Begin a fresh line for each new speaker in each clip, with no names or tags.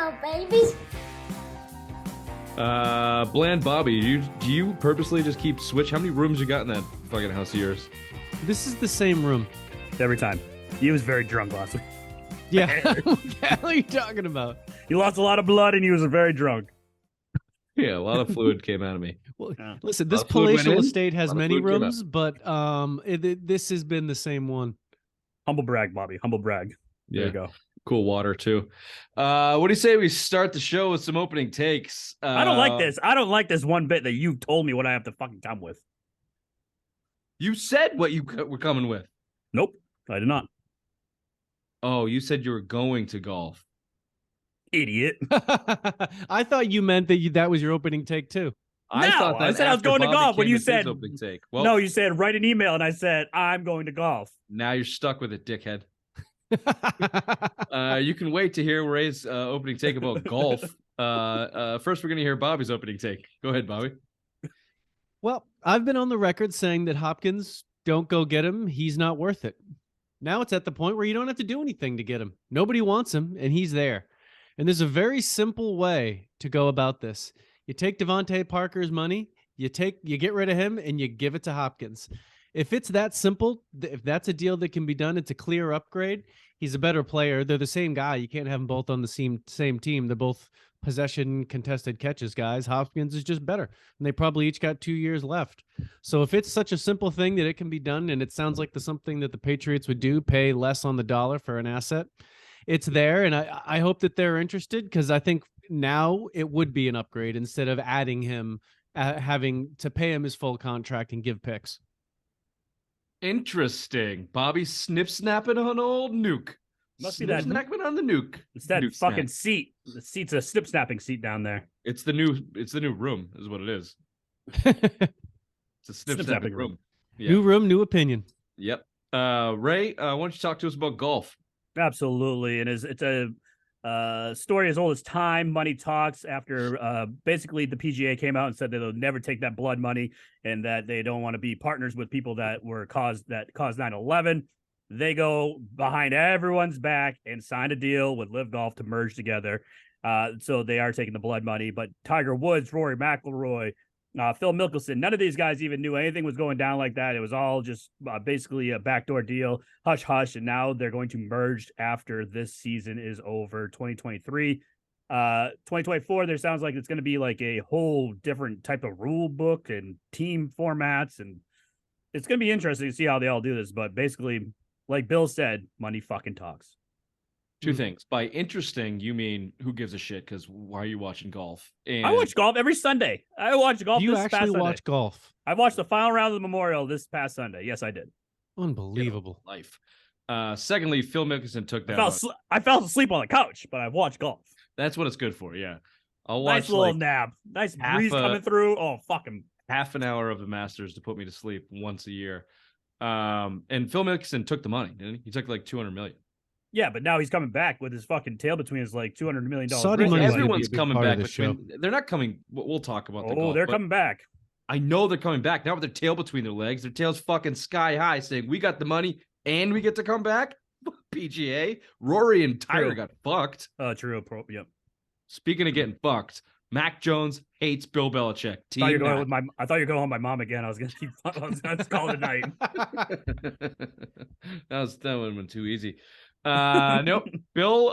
little babies.
Bland Bobby, do you purposely just keep switch? How many rooms you got in that fucking house of yours?
This is the same room.
Every time. He was very drunk last week.
Yeah. What the hell are you talking about?
He lost a lot of blood and he was very drunk.
Yeah, a lot of fluid came out of me.
Well,
Yeah.
listen, this
fluid went
palatial
in,
estate has
a lot of
many
fluid came
rooms, but this has been the same one.
Humble brag, Bobby. Humble brag. There you go.
Cool water too. What do you say we start the show with some opening takes?
I don't like this. I don't like this one bit that you told me what I have to fucking come with.
You said what you were coming with.
Nope, I did not.
Oh, you said you were going to golf.
Idiot.
I thought you meant that was your opening take too.
I thought that
I said I was
after
going to
Bobby
golf when
came
you
with his
said
opening take. Well,
no. You said write an email, and I said I'm going to golf.
now you're stuck with it, dickhead. You can wait to hear Ray's opening take about golf. First, we're going to hear Bobby's opening take. Go ahead, Bobby.
Well, I've been on the record saying that Hopkins, don't go get him. He's not worth it. Now it's at the point where you don't have to do anything to get him. Nobody wants him, and he's there. And there's a very simple way to go about this. You take Devontae Parker's money, you get rid of him, and you give it to Hopkins. If it's that simple, if that's a deal that can be done, it's a clear upgrade. He's a better player. They're the same guy. You can't have them both on the same team. They're both possession contested catches guys. Hopkins is just better, and they probably each got 2 years left. So if it's such a simple thing that it can be done, and it sounds like something that the Patriots would do, pay less on the dollar for an asset, it's there, and I hope that they're interested, because I think now it would be an upgrade instead of adding him, having to pay him his full contract and give picks.
Interesting. Bobby snip-snapping on old Nuke.
Must be that.
Snapping on the Nuke.
It's that
Nuke
fucking
snap.
seat. The seat's a snip snapping seat down there.
It's the new room, is what it is. It's a snip-snapping room. Yeah.
New room, new opinion.
Yep. Ray, why don't you talk to us about golf?
Absolutely, and it's a story as old as time. Money talks. After basically the PGA came out and said that they'll never take that blood money, and that they don't want to be partners with people that caused 9/11. They go behind everyone's back and signed a deal with Live Golf to merge together. So they are taking the blood money. But Tiger Woods, Rory McIlroy, Phil Mickelson, none of these guys even knew anything was going down like that. It was all just basically a backdoor deal, hush hush. And now they're going to merge after this season is over. 2023, 2024. There sounds like it's going to be like a whole different type of rule book and team formats, and it's going to be interesting to see how they all do this. But basically, like Bill said, money fucking talks.
Two things. By interesting, you mean who gives a shit? Because why are you watching golf? And
I watch golf every Sunday. I watched golf.
You
this past
actually
Sunday.
watch golf?
I watched the final round of the Memorial this past Sunday. Yes, I did.
Unbelievable.
Life. Secondly, Phil Mickelson took that.
I fell asleep on the couch, but I watched golf.
That's what it's good for. Yeah, I'll watch
Nice little nap. Nice breeze coming through. Oh, fucking
half an hour of the Masters to put me to sleep once a year. And Phil Mickelson took the money, didn't he? He took like $200 million.
yeah. But now he's coming back with his fucking tail between his like $200 million.
Saudi
wrist.
money is
Everyone's
gonna be a big
coming
part
back.
of the
They're not coming. We'll talk about the
Oh,
golf.
they're
but
coming back.
I know they're coming back now with their tail between their legs. Their tail's fucking sky high, saying we got the money and we get to come back. PGA, Rory and Tiger
True.
got fucked.
True. Yep.
Speaking of getting fucked, Mac Jones hates Bill Belichick.
I thought you were going
Mac.
with I thought you were going home with my mom again. I was gonna keep. I was gonna call it a night.
that would have been too easy. Nope. Bill,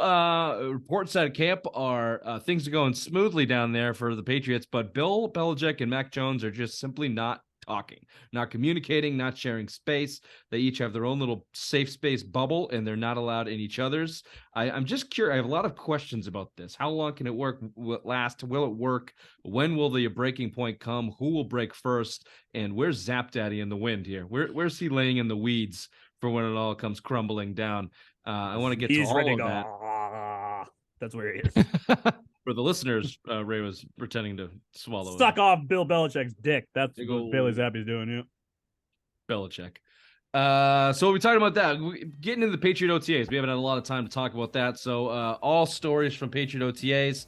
reports out of camp are things are going smoothly down there for the Patriots, but Bill Belichick and Mac Jones are just simply not talking, not communicating, not sharing space. They each have their own little safe space bubble, and they're not allowed in each other's. I'm just curious. I have a lot of questions about this. How long can it work? Will it last? Will it work? When will the breaking point come? Who will break first? And where's Zap Daddy in the wind here? Where's he laying in the weeds for when it all comes crumbling down? I want to get to all
ready
of
to go.
that.
That's where he is.
For the listeners, Ray was pretending to swallow.
Suck off Bill Belichick's dick. That's
Big
what
ol'
Bailey Zappi's doing. Yeah.
Belichick. So we're talking about that. Getting into the Patriot OTAs. We haven't had a lot of time to talk about that. So all stories from Patriot OTAs.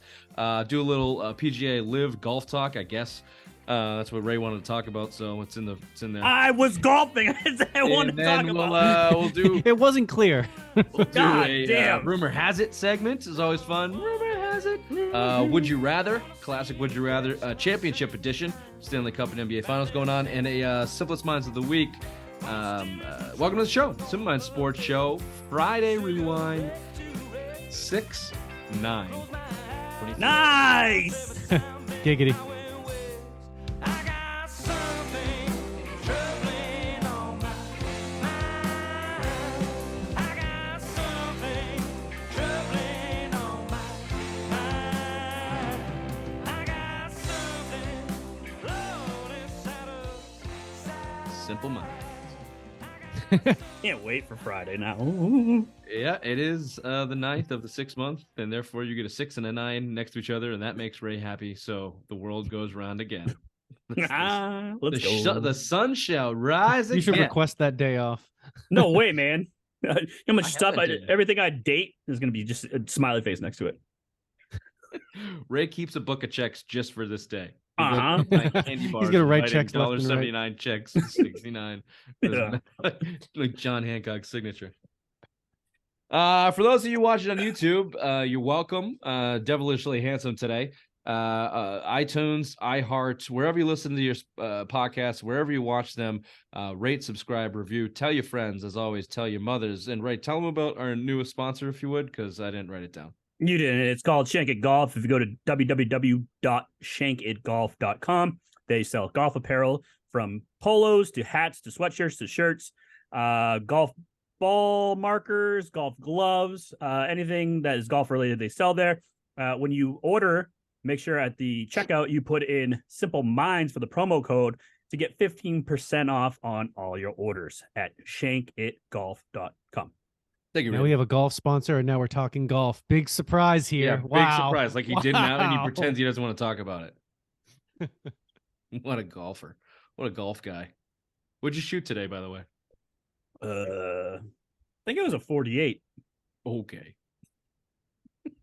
Do a little PGA Live golf talk, I guess. That's what Ray wanted to talk about. So it's in there.
I was golfing. I wanted to talk about.
We'll do.
It wasn't clear.
We'll do
God
a
damn.
rumor has it segment. Is always fun. Rumor has rise it. Would You Rather, classic Would You Rather, championship edition, Stanley Cup and NBA Finals going on, and a Simplest Minds of the Week. Welcome to the show, Simple Minds Sports Show, Friday Rewind, 6/9.
Nice.
Giggity.
Simple Minds.
Can't wait for Friday now.
Yeah, it is the 9th of the 6th month, and therefore you get a 6 and a 9 next to each other, and that makes Ray happy. So the world goes round again.
Let's go.
The sun shall rise
You should
again.
request that day off.
No way, man. How much
I
stuff
haven't did.
everything I date is going to be just a smiley face next to it.
Ray keeps a book of checks just for this day.
Uh-huh.
He's gonna write checks left and right.
$1.79 checks, 69.
Yeah.
Like John Hancock's signature. For those of you watching on YouTube, you're welcome. Devilishly handsome today. iTunes, iHeart, wherever you listen to your podcasts, wherever you watch them, rate, subscribe, review, tell your friends, as always, tell your mothers, and Ray, tell them about our newest sponsor if you would, because I didn't write it down.
You didn't. It's called Shank It Golf. If you go to www.shankitgolf.com, they sell golf apparel from polos to hats to sweatshirts to shirts, golf ball markers, golf gloves, anything that is golf related, they sell there. When you order, make sure at the checkout you put in Simple Minds for the promo code to get 15% off on all your orders at shankitgolf.com.
Thank you,
Now
Ray.
we have a golf sponsor, and now we're talking golf. Big surprise here.
Yeah,
Wow.
big surprise. Like he didn't out and he
Wow.
pretends he doesn't want to talk about it. What a golfer. What a golf guy. What'd you shoot today, by the way?
I think it was a 48.
Okay.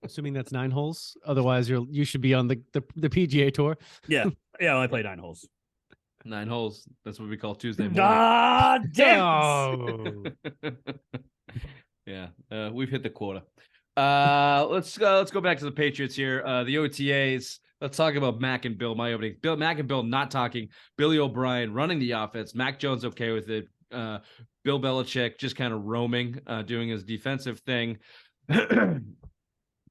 Assuming that's 9 holes. Otherwise, you should be on the PGA Tour.
Yeah. Yeah, I only played 9 holes.
9 holes. That's what we call Tuesday morning.
Ah, damn.
Oh.
Yeah, we've hit the quota. Let's go back to the Patriots here. The OTAs. Let's talk about Mac and Bill. My opening. Mac and Bill not talking. Billy O'Brien running the offense. Mac Jones okay with it. Bill Belichick just kind of roaming, doing his defensive thing.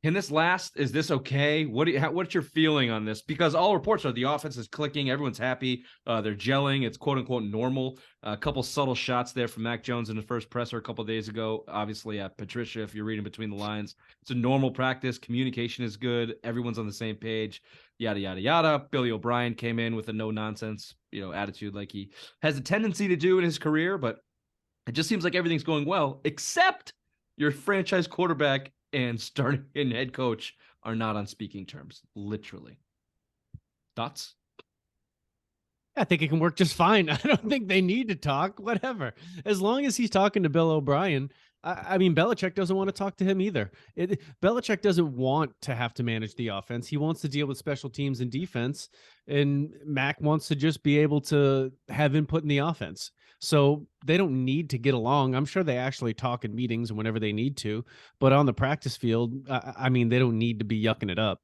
Can this last? Is this okay? What's your feeling on this? Because all reports are the offense is clicking. Everyone's happy. They're gelling. It's quote unquote normal. A couple subtle shots there from Mac Jones in the first presser a couple of days ago. Obviously, Patricia, if you're reading between the lines, it's a normal practice. Communication is good. Everyone's on the same page. Yada yada yada. Billy O'Brien came in with a no nonsense, attitude like he has a tendency to do in his career, but it just seems like everything's going well, except your franchise quarterback and starting and head coach are not on speaking terms, literally. Thoughts?
I think it can work just fine. I don't think they need to talk. Whatever. As long as he's talking to Bill O'Brien. I mean, Belichick doesn't want to talk to him either. Belichick doesn't want to have to manage the offense. He wants to deal with special teams and defense. And Mac wants to just be able to have input in the offense. So they don't need to get along. I'm sure they actually talk in meetings whenever they need to. But on the practice field, I mean, they don't need to be yucking it up.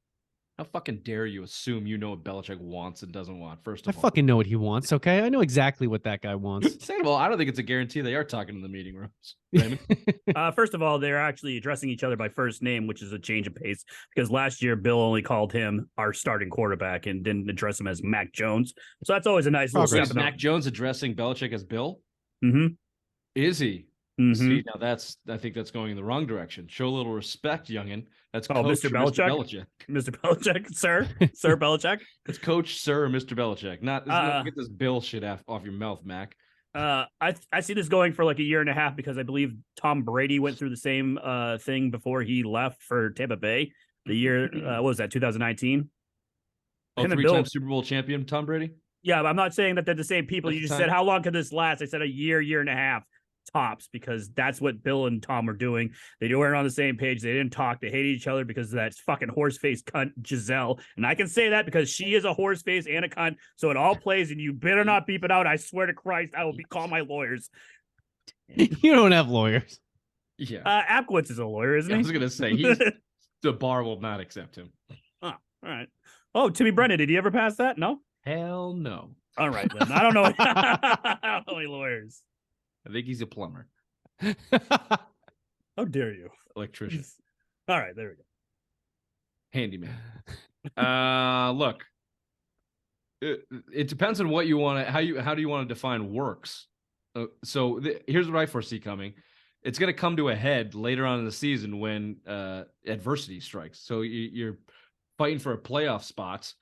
How fucking dare you assume you know what Belichick wants and doesn't want, first
I
of all.
fucking know what he wants, okay? I know exactly what that guy wants.
Second of all, I don't think it's a guarantee they are talking in the meeting rooms. Raymond?
First of all, they're actually addressing each other by first name, which is a change of pace because last year Bill only called him our starting quarterback and didn't address him as Mac Jones. So that's always a nice little
Is
step.
Mac Jones addressing Belichick as Bill?
Mm-hmm.
Is he?
Mm-hmm.
See, now I think that's going in the wrong direction. Show a little respect, youngin. That's
Oh,
Coach
Mr. Belichick? Mr. Belichick, sir Belichick.
It's Coach Sir Mr. Belichick. Not get this Bill shit off your mouth, Mac.
I see this going for like a year and a half because I believe Tom Brady went through the same thing before he left for Tampa Bay. The year what was that, 2019?
Oh, three-time Super Bowl champion Tom Brady?
Yeah, but I'm not saying that they're the same people.
At
You
the
just
time?
said how long could this last? I said a year and a half tops because that's what Bill and Tom were doing. They weren't on the same page. They didn't talk. They hated each other because of that fucking horse-faced cunt Giselle. And I can say that because she is a horse-face and a cunt. So it all plays, and you better not beep it out. I swear to Christ, I will call my lawyers.
You don't have lawyers.
Yeah.
Apkowitz is a lawyer, isn't
I
he?
was gonna say he's the bar will not accept him.
Oh, all right. Oh, Timmy Brennan, did he ever pass that? No?
Hell no.
All right, then. I don't know. I don't know any lawyers.
I think he's a plumber,
How dare you?
electrician,
All right, there we go.
handyman. Look, it depends on what you want to, how do you want to define works? Here's what I foresee coming. It's going to come to a head later on in the season when adversity strikes. So you're fighting for a playoff spots,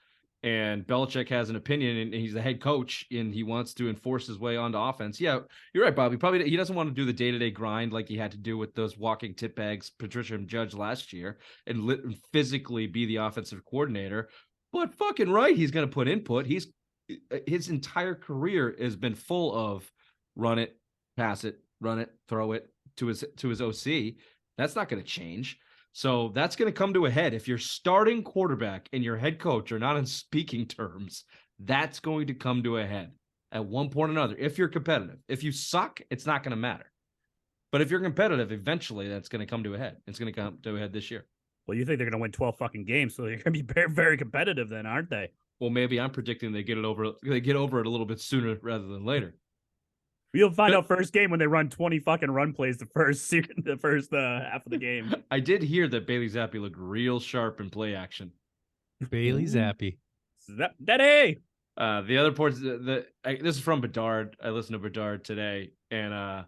and Belichick has an opinion, and he's the head coach, and he wants to enforce his way onto offense. Yeah, you're right, Bobby. Probably he doesn't want to do the day-to-day grind like he had to do with those walking tip bags, Patricia and Judge last year, and physically be the offensive coordinator. But fucking right, he's going to put input. His entire career has been full of run it, pass it, run it, throw it to his OC. That's not going to change. So that's going to come to a head. If your starting quarterback and your head coach are not on speaking terms, that's going to come to a head at one point or another. If you're competitive, if you suck, it's not going to matter. But if you're competitive, eventually that's going to come to a head. It's going to come to a head this year.
Well, you think they're going to win 12 fucking games, so they're going to be very, very competitive then, aren't they?
Well, maybe I'm predicting they get over it a little bit sooner rather than later.
You'll find out first game when they run 20 fucking run plays the first half of the game.
I did hear that Bailey Zappi looked real sharp in play action.
Bailey Zappi.
Daddy!
The other parts, this is from Bedard. I listened to Bedard today, and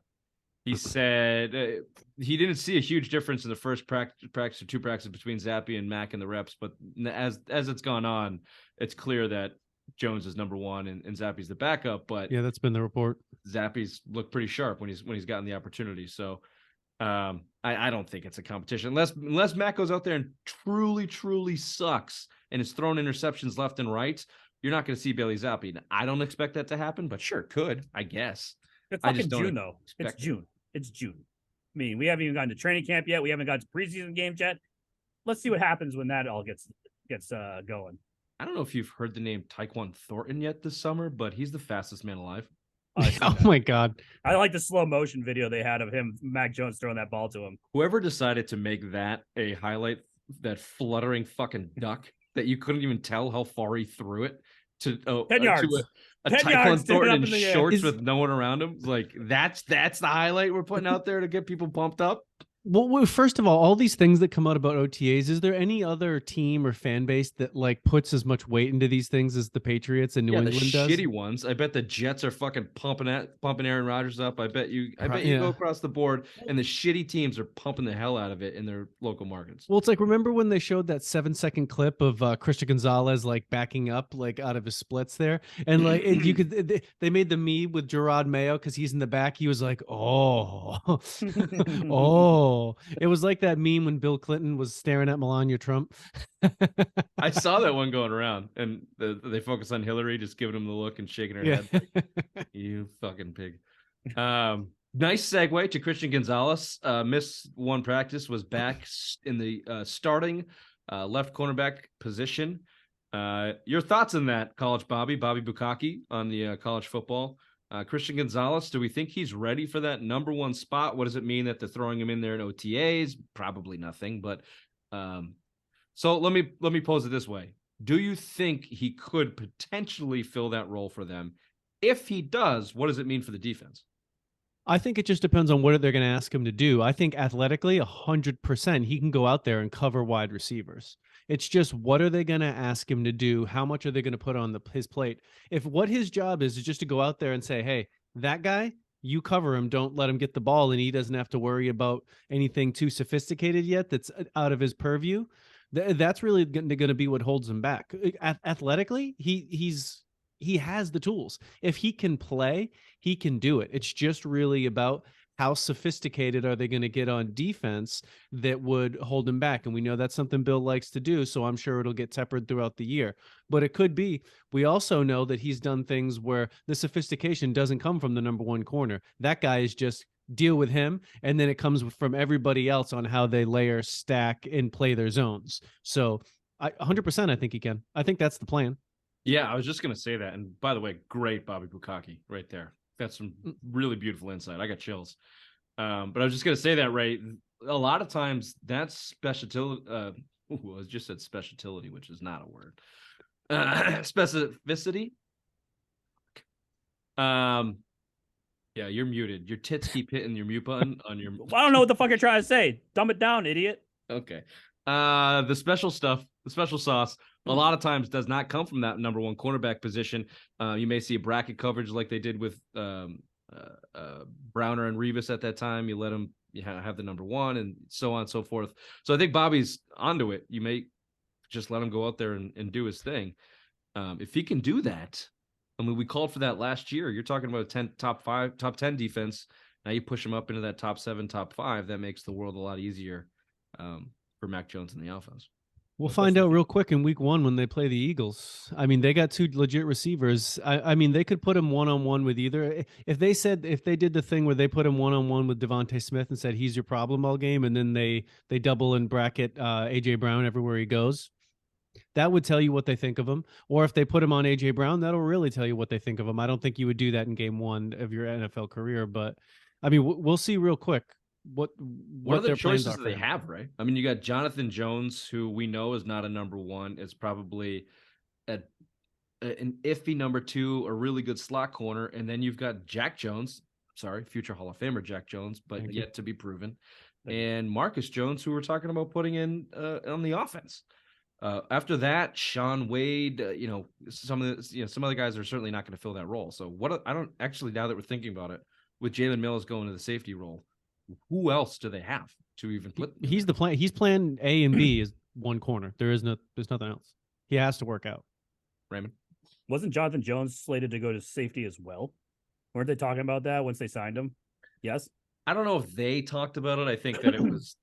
he said he didn't see a huge difference in the first practice or two practices between Zappi and Mack in the reps, but as it's gone on, it's clear that Jones is number one and Zappi's the backup. But
yeah, that's been the report.
Zappi's looked pretty sharp when he's gotten the opportunity. So I don't think it's a competition unless Mack goes out there and truly sucks and is throwing interceptions left and right. You're not going to see Bailey Zappi. I don't expect that to happen, but sure, could, I guess.
It's fucking June, though. It's June. It's June. I mean, we haven't even gotten to training camp yet. We haven't got to preseason games yet. Let's see what happens when that all gets going.
I don't know if you've heard the name Tyquan Thornton yet this summer, but he's the fastest man alive.
Oh my God.
I like the slow motion video they had of him, Mac Jones throwing that ball to him.
Whoever decided to make that a highlight, that fluttering fucking duck that you couldn't even tell how far he threw it to
10 yards.
To a
10
Tyquan
yards
Thornton in shorts with no one around him. Like that's the highlight we're putting out there to get people pumped up.
Well, first of all these things that come out about OTAs, is there any other team or fan base that like puts as much weight into these things as the Patriots and New England
the
does?
Shitty ones. I bet the Jets are fucking pumping Aaron Rodgers up. I bet you go across the board, and the shitty teams are pumping the hell out of it in their local markets.
Well, it's like, remember when they showed that 7-second clip of Christian Gonzalez like backing up like out of his splits there, and like they made the meme with Gerard Mayo because he's in the back. He was like, oh, oh. It was like that meme when Bill Clinton was staring at Melania Trump.
I saw that one going around, and they focus on Hillary just giving him the look and shaking her head. Like, you fucking pig. Nice segue to Christian Gonzalez. Missed one practice, was back in the starting left cornerback position. Your thoughts on that, College Bobby Bukaki on the college football? Christian Gonzalez, do we think he's ready for that number one spot? What does it mean that they're throwing him in there in OTAs? Probably nothing. But so let me pose it this way. Do you think he could potentially fill that role for them? If he does, what does it mean for the defense?
I think it just depends on what they're going to ask him to do. I think athletically, 100%, he can go out there and cover wide receivers. It's just, what are they going to ask him to do? How much are they going to put on his plate? If what his job is just to go out there and say, hey, that guy, you cover him, don't let him get the ball, and he doesn't have to worry about anything too sophisticated yet that's out of his purview, that's really going to be what holds him back. Athletically, he has the tools. If he can play, he can do it. It's just really about how sophisticated are they going to get on defense that would hold him back. And we know that's something Bill likes to do, so I'm sure it'll get tempered throughout the year. But it could be. We also know that he's done things where the sophistication doesn't come from the number one corner. That guy is just deal with him, and then it comes from everybody else on how they layer, stack, and play their zones. So 100% I think he can. I think that's the plan.
Yeah, I was just going to say that. And by the way, great Bobby Bukaki right there. That's some really beautiful insight. I got chills. But I was just going to say that, right? a lot of times that's specialty. I just said specialty, which is not a word. Specificity. Yeah, you're muted. Your tits keep hitting your mute button on your.
I don't know what the fuck you're trying to say. Dumb it down, idiot.
Okay. The special stuff, the special sauce, a lot of times does not come from that number one cornerback position. You may see a bracket coverage like they did with Browner and Revis at that time. You let them have the number one and so on and so forth. So I think Bobby's onto it. You may just let him go out there and do his thing. If he can do that, I mean, we called for that last year. You're talking about a top 10 defense. Now you push him up into that top 7, top 5. That makes the world a lot easier for Mac Jones in the offense.
We'll find out real quick in week 1 when they play the Eagles. I mean, they got 2 legit receivers. I mean, they could put him one-on-one with either. If they did the thing where they put him one-on-one with Devontae Smith and said he's your problem all game, and then they double and bracket A.J. Brown everywhere he goes, that would tell you what they think of him. Or if they put him on A.J. Brown, that'll really tell you what they think of him. I don't think you would do that in game 1 of your NFL career, but I mean, we'll see real quick what
are the
their
choices that they have, right? I mean, you got Jonathan Jones, who we know is not a number 1. It's probably an iffy number 2, a really good slot corner. And then you've got Jack Jones, future Hall of Famer Jack Jones, but yet to be proven. And Marcus Jones, who we're talking about putting in on the offense. After that, Sean Wade, some other guys are certainly not going to fill that role. So I don't actually, now that we're thinking about it, with Jalen Mills going to the safety role, who else do they have to even put?
He's the plan. He's plan A and B is one corner. There's nothing else. He has to work out.
Raymond,
wasn't Jonathan Jones slated to go to safety as well? Weren't they talking about that once they signed him? Yes.
I don't know if they talked about it. I think that it was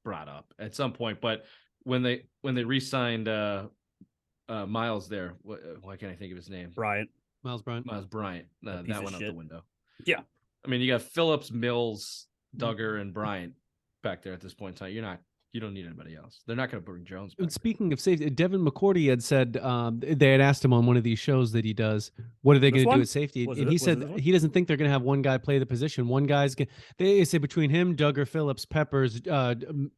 brought up at some point, but when they re-signed Miles there, why can't I think of his name?
Miles Bryant.
That went out the window.
Yeah.
I mean, you got Phillips, Mills, Duggar, and Bryant back there at this point in time. You don't need anybody else. They're not going to bring Jones back.
Speaking of safety, Devin McCourty had said they had asked him on one of these shows that he does, what are they going to do at safety? And he said he doesn't think they're going to have one guy play the position. One guy's going. They say between him, Duggar, Phillips, Peppers, the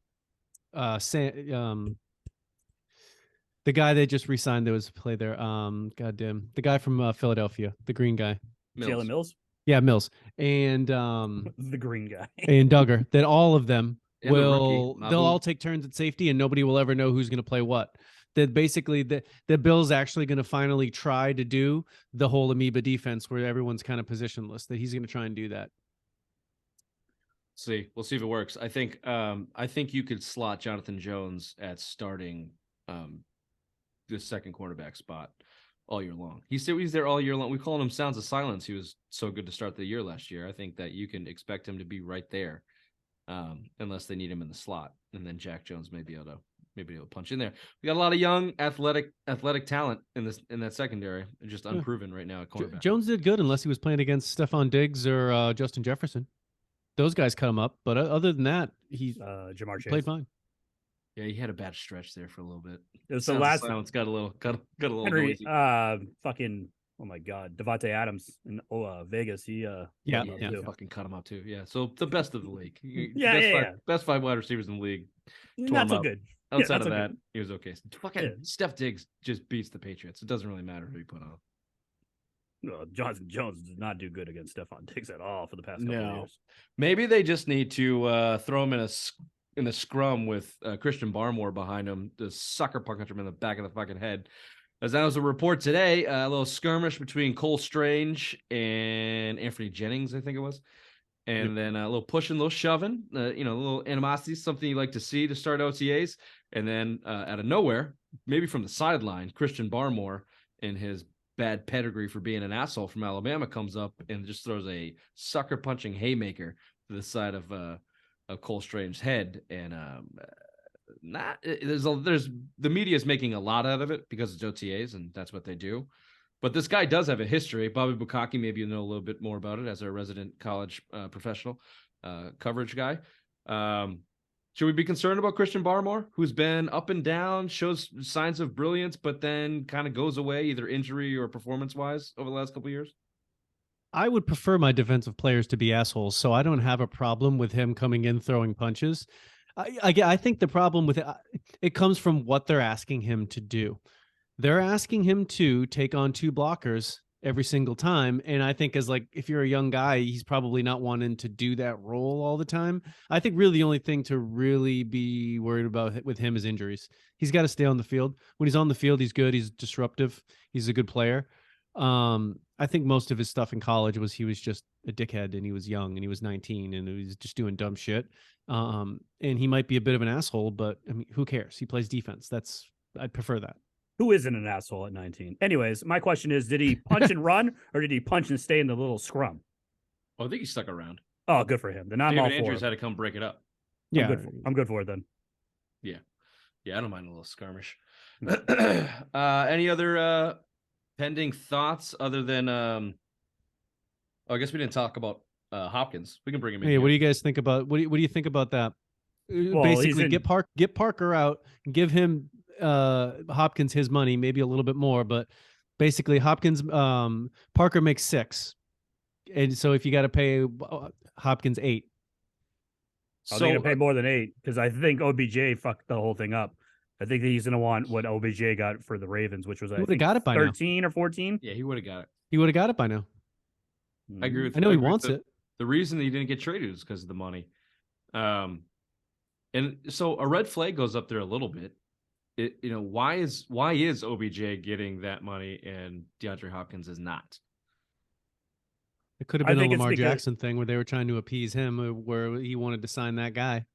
guy they just re-signed that was play there. The guy from Philadelphia, the green guy,
Jalen Mills.
Yeah, Mills and
the green guy
and Duggar. That all of them they'll
rookie,
all take turns at safety, and nobody will ever know who's going to play what. That basically the Bill's actually going to finally try to do the whole amoeba defense where everyone's kind of positionless. That he's going to try and do that.
We'll see if it works. I think you could slot Jonathan Jones at starting the second quarterback spot all year long. He's there all year long. We call him Sounds of Silence. He was so good to start the year last year. I think that you can expect him to be right there, unless they need him in the slot, and then Jack Jones may be able to punch in there. We got a lot of young athletic talent in that secondary, just unproven right now at cornerback.
Jones did good unless he was playing against Stephon Diggs or Justin Jefferson. Those guys cut him up, but other than that, he
Jamar Chase
played fine.
Yeah, he had a bad stretch there for a little bit.
It was the last
silence got a little
Henry,
noisy.
Fucking oh my god, Devontae Adams in Vegas. He
fucking cut him up too. Yeah, so the best of the league. Best 5 wide receivers in the league.
Not so good.
Outside of that, he was okay. Fucking Steph Diggs just beats the Patriots. It doesn't really matter who you put on.
Jonathan Jones did not do good against Stephon Diggs at all for the past couple of years.
Maybe they just need to throw him in a scrum with Christian Barmore behind him, to sucker punch him in the back of the fucking head. As that was a report today, a little skirmish between Cole Strange and Anthony Jennings, I think it was. And then a little pushing, a little shoving, a little animosity, something you like to see to start OTAs. And then out of nowhere, maybe from the sideline, Christian Barmore, in his bad pedigree for being an asshole from Alabama, comes up and just throws a sucker punching haymaker to the side of Cole Strange's head. And there's the media is making a lot out of it because it's OTAs and that's what they do. But this guy does have a history. Bobby Bukaki, maybe you know a little bit more about it as our resident college professional coverage guy. Should we be concerned about Christian Barmore, who's been up and down, shows signs of brilliance, but then kind of goes away, either injury or performance-wise, over the last couple of years?
I would prefer my defensive players to be assholes, so I don't have a problem with him coming in throwing punches. I think the problem with it comes from what they're asking him to do. They're asking him to take on 2 blockers every single time, and I think as like if you're a young guy, he's probably not wanting to do that role all the time. I think really the only thing to really be worried about with him is injuries. He's got to stay on the field. When he's on the field, he's good. He's disruptive. He's a good player. I think most of his stuff in college was he was just a dickhead and he was young and he was 19 and he was just doing dumb shit. And he might be a bit of an asshole, but I mean, who cares? He plays defense. I'd prefer that.
Who isn't an asshole at 19? Anyways, my question is, did he punch and run or did he punch and stay in the little scrum?
Oh, I think he stuck around.
Oh, good for him. Then I'm all
David
for
Andrews
it.
had to come break it up.
Yeah.
I'm good for it then.
Yeah. Yeah, I don't mind a little skirmish. Any other pending thoughts other than I guess we didn't talk about Hopkins. We can bring him in.
Hey,
here.
what do you guys think about what do you think about that?
Well,
Basically, get Parker out, give him Hopkins his money, maybe a little bit more, but basically Hopkins Parker makes 6. And so if you got to pay Hopkins 8.
So they're going to pay more than 8 because I think OBJ fucked the whole thing up. I think that he's going to want what OBJ got for the Ravens, which was, I think,
got it by
13 or 14.
Yeah, he would have got it.
He would have got it by now.
I agree with.
I know he wants it.
The reason that he didn't get traded is because of the money. And so a red flag goes up there a little bit. Why is OBJ getting that money and DeAndre Hopkins is not?
It could have been a Lamar Jackson thing where they were trying to appease him, where he wanted to sign that guy.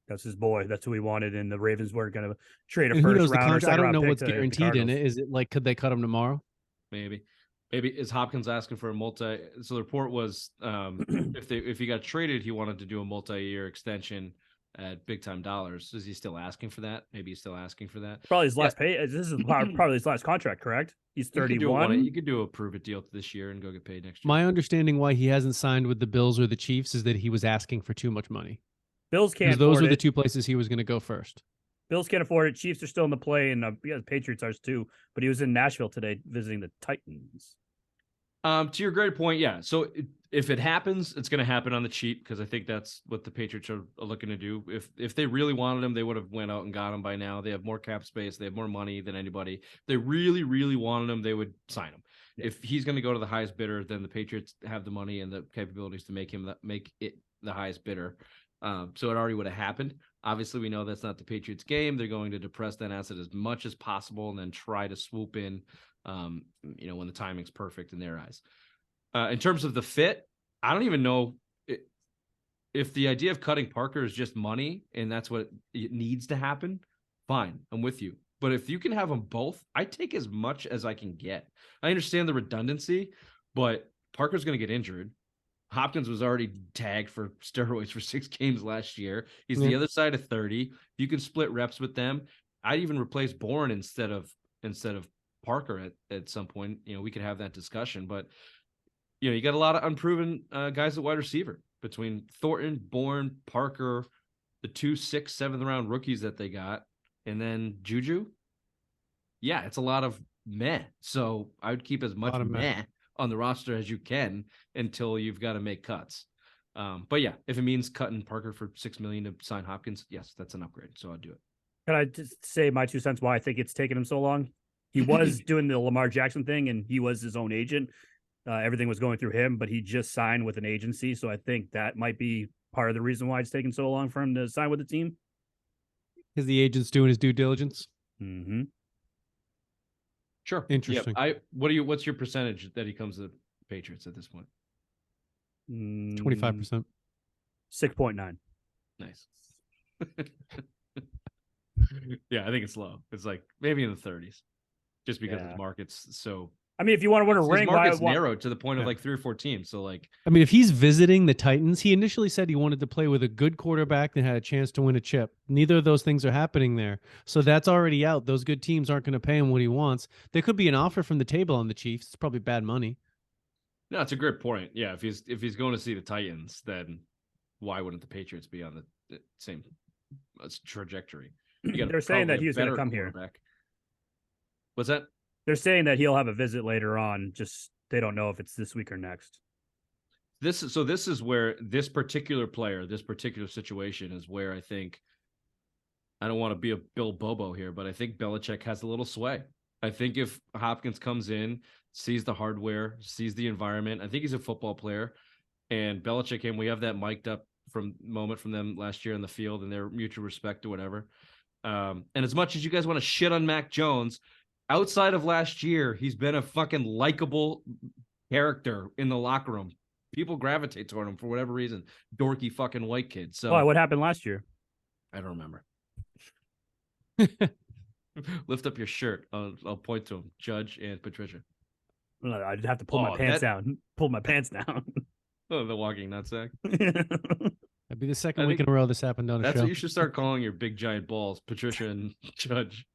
That's his boy. That's who he wanted, and the Ravens were going to trade a
and
first round or second
I don't
round
know
pick
what's guaranteed in it. Is it like could they cut him tomorrow?
Maybe is Hopkins asking for a multi? So the report was if he got traded, he wanted to do a multi-year extension at big time dollars. Is he still asking for that? Maybe he's still asking for that.
Probably his last pay. This is probably his last contract, correct? He's 31.
You could do a prove it deal this year and go get paid next year.
My understanding why he hasn't signed with the Bills or the Chiefs is that he was asking for too much money.
Bills can't.
Those were the 2 places he was going to go first.
Bills can't afford it. Chiefs are still in the play, and the Patriots are too. But he was in Nashville today visiting the Titans.
To your great point, yeah. So if it happens, it's going to happen on the cheap because I think that's what the Patriots are looking to do. If they really wanted him, they would have went out and got him by now. They have more cap space. They have more money than anybody. If they really, really wanted him, they would sign him. Yeah. If he's going to go to the highest bidder, then the Patriots have the money and the capabilities to make it the highest bidder. So it already would have happened. Obviously, we know that's not the Patriots game. They're going to depress that asset as much as possible and then try to swoop in, when the timing's perfect in their eyes. In terms of the fit, I don't even know if the idea of cutting Parker is just money and that's what it needs to happen. Fine, I'm with you. But if you can have them both, I take as much as I can get. I understand the redundancy, but Parker's going to get injured. Hopkins was already tagged for steroids for 6 games last year. He's the other side of 30. If you can split reps with them, I'd even replace Bourne instead of Parker at some point. We could have that discussion, but you got a lot of unproven guys at wide receiver between Thornton, Bourne, Parker, the 2 6th, 7th round rookies that they got, and then Juju. Yeah, it's a lot of meh. So I would keep as much meh on the roster as you can until you've got to make cuts. But yeah, if it means cutting Parker for $6 million to sign Hopkins, yes, that's an upgrade. So I'll do it.
Can I just say my 2 cents why I think it's taken him so long? He was doing the Lamar Jackson thing and he was his own agent. Everything was going through him, but he just signed with an agency. So I think that might be part of the reason why it's taken so long for him to sign with the team.
Is the agent's doing his due diligence?
Mm-hmm.
Sure. Interesting.
Yeah, what's your percentage that he comes to the Patriots at this point?
25%.
6.9.
Nice. Yeah, I think it's low. It's like maybe in the 30s, just because the market's so.
I mean, if you want to win a ring,
market's narrowed to the point of like 3 or 4 teams. So like,
I mean, if he's visiting the Titans, he initially said he wanted to play with a good quarterback that had a chance to win a chip. Neither of those things are happening there. So that's already out. Those good teams aren't going to pay him what he wants. There could be an offer from the table on the Chiefs. It's probably bad money.
No, it's a great point. Yeah, if he's going to see the Titans, then why wouldn't the Patriots be on the same trajectory?
They're saying that he's going to come here.
What's that?
They're saying that he'll have a visit later on. Just they don't know if it's this week or next.
This is where this particular player, this particular situation is where I think, I don't want to be a Bill Bobo here, but I think Belichick has a little sway. I think if Hopkins comes in, sees the hardware, sees the environment, I think he's a football player, and Belichick and we have that mic'd up moment from them last year in the field and their mutual respect or whatever. And as much as you guys want to shit on Mac Jones, outside of last year, he's been a fucking likable character in the locker room. People gravitate toward him for whatever reason. Dorky fucking white kid. So
what happened last year?
I don't remember. Lift up your shirt. I'll point to him, Judge and Patricia.
I'd have to pull my pants down. Pull my pants down.
Oh, the walking nutsack.
That'd be the second week in a row this happened on a show.
That's what you should start calling your big giant balls, Patricia and Judge.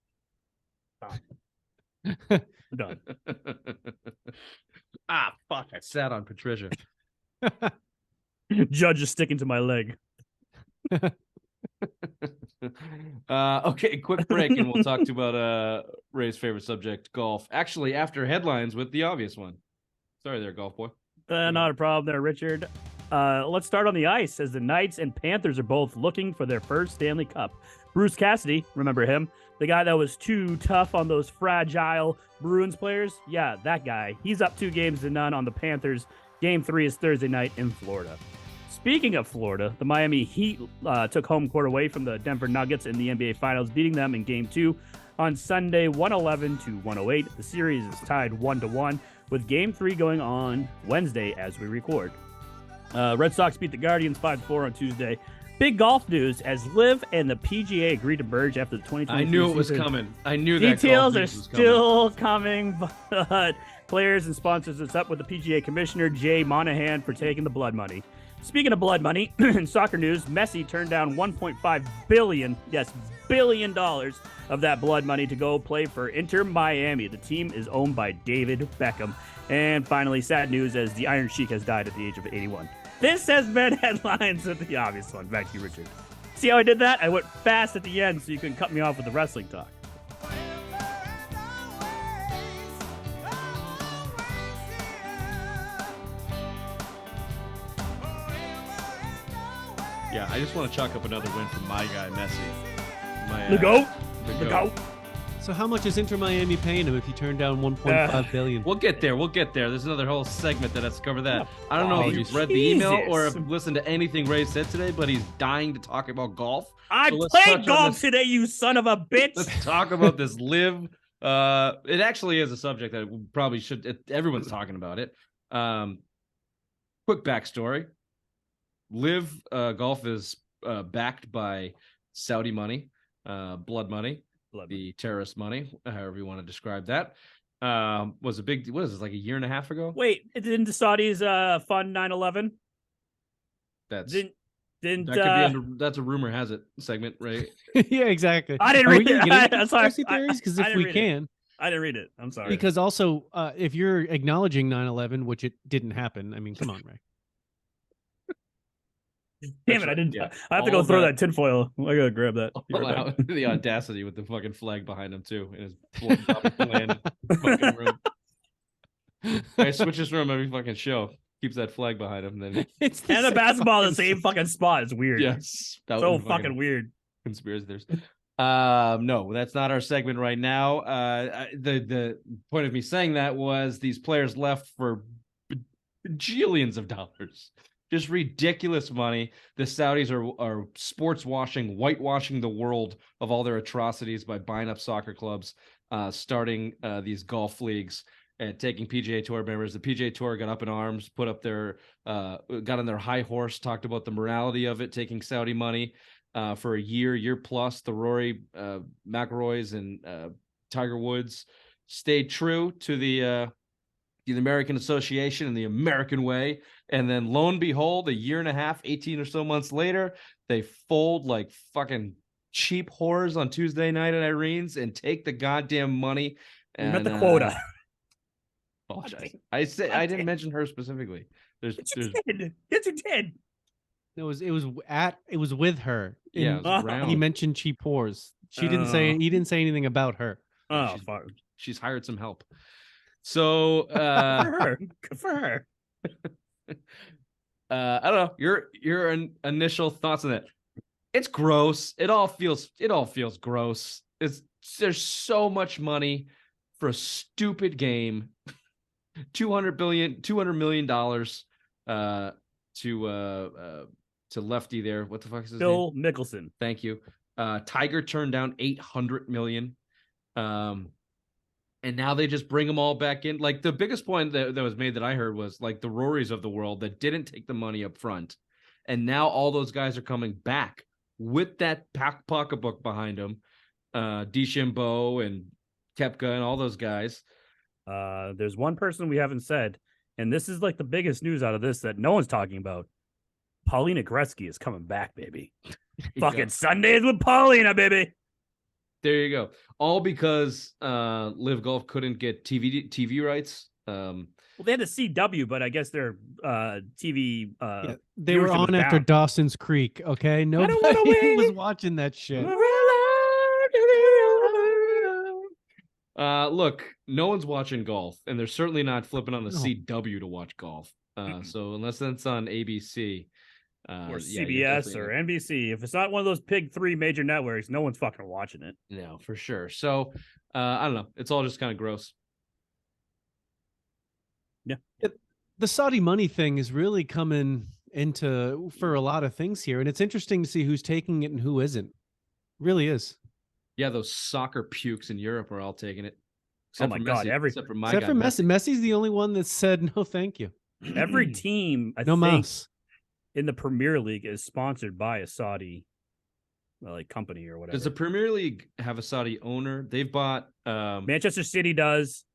Done.
Fuck! I sat on Patricia.
Judge is sticking to my leg.
Okay, quick break, and we'll talk about Ray's favorite subject, golf. Actually, after headlines with the obvious one. Sorry there, golf boy.
Not a problem there, Richard. Let's start on the ice as the Knights and Panthers are both looking for their first Stanley Cup. Bruce Cassidy, remember him? The guy that was too tough on those fragile Bruins players? Yeah, that guy. He's up 2-0 on the Panthers. Game 3 is Thursday night in Florida. Speaking of Florida, the Miami Heat took home court away from the Denver Nuggets in the NBA Finals, beating them in Game 2 on Sunday, 111-108. The series is tied 1-1, with Game 3 going on Wednesday as we record. Red Sox beat the Guardians 5-4 on Tuesday. Big golf news as LIV and the PGA agreed to merge after the 2023
I knew it was
season.
coming. I knew that.
Details are still coming, but players and sponsors, it's up with the PGA Commissioner Jay Monahan for taking the blood money. Speaking of blood money, in soccer news, Messi turned down $1.5 billion, yes, billion dollars of that blood money to go play for Inter Miami. The team is owned by David Beckham. And finally, sad news as the Iron Sheik has died at the age of 81. This has been headlines of the obvious one. Back to you, Richard. See how I did that? I went fast at the end so you can cut me off with the wrestling talk.
Yeah, I just want to chalk up another win for my guy, Messi.
The GOAT. The GOAT.
So how much is Inter Miami paying him if he turned down $1.5 billion?
We'll get there. There's another whole segment that has to cover that. I don't know if you've read the
Jesus.
email or have listened to anything Ray said today, but he's dying to talk about golf.
I played golf today, you son of a bitch.
Let's talk about this LIV. It actually is a subject that we probably should. Everyone's talking about it. Quick backstory. LIV golf is backed by Saudi money, blood money. The terrorist money, however you want to describe that, was a big. What is this, like a year and a half ago?
Wait, didn't the Saudis fund 9/11?
That's
didn't
that could be under, that's a rumor has it segment, right?
Yeah, exactly.
I didn't read it.
I'm sorry. Because if we can,
I didn't read it. I'm sorry.
Because also, if you're acknowledging 9/11, which it didn't happen, I mean, come on, Ray.
Damn it! I didn't. Yeah. I have to go throw that tinfoil. I gotta grab that.
The audacity with the fucking flag behind him too in his bland fucking room. I switch his room every fucking show. Keeps that flag behind him. Then
and the basketball in the same fucking spot. It's weird.
Yes,
so fucking weird.
Conspiracy theories. No, that's not our segment right now. The point of me saying that was these players left for bajillions of dollars. Just ridiculous money. The Saudis are sports washing, whitewashing the world of all their atrocities by buying up soccer clubs, starting these golf leagues, and taking PGA Tour members. The PGA Tour got up in arms, got on their high horse, talked about the morality of it, taking Saudi money for a year plus. The Rory McIlroys and Tiger Woods stayed true to the American Association and the American way. And then lo and behold, a year and a half, 18 or so months later, they fold like fucking cheap whores on Tuesday night at Irene's and take the goddamn money. And
met the quota.
Apologize. I didn't mention her specifically. Yes, you
did.
It was with her.
Yeah, it was around.
He mentioned cheap whores. He didn't say anything about her.
Oh, fuck.
She's hired some help. So
Good for her.
I don't know. Your initial thoughts on that? It's gross. It all feels gross. There's so much money for a stupid game. $200 million to lefty there. What the fuck is his
Bill
name?
Mickelson.
Thank you. Tiger turned down $800 million. And now they just bring them all back in. Like the biggest point that was made that I heard was like the Rorys of the world that didn't take the money up front. And now all those guys are coming back with that pocketbook behind them. DeChambeau and Koepka and all those guys.
There's one person we haven't said, and this is like the biggest news out of this that no one's talking about. Paulina Gretzky is coming back, baby. Fucking Sundays with Paulina, baby.
There you go. All because Live Golf couldn't get TV rights.
Well,
they had the CW, but I guess their TV.
They were on after down. Dawson's Creek. Okay, nobody was watching that shit.
Look, no one's watching golf, and they're certainly not flipping on the CW to watch golf. So unless that's on ABC.
Or CBS or NBC. If it's not one of those big 3 major networks, no one's fucking watching it.
No, for sure. So I don't know. It's all just kind of gross.
Yeah.
The Saudi money thing is really coming into for a lot of things here. And it's interesting to see who's taking it and who isn't. It really is.
Yeah, those soccer pukes in Europe are all taking it.
Except for Messi,
except for
Messi. Messi's the only one that said no thank you.
Every team, I think, mouse. In the Premier League is sponsored by a Saudi company or whatever.
Does the Premier League have a Saudi owner? They've bought
Manchester City does.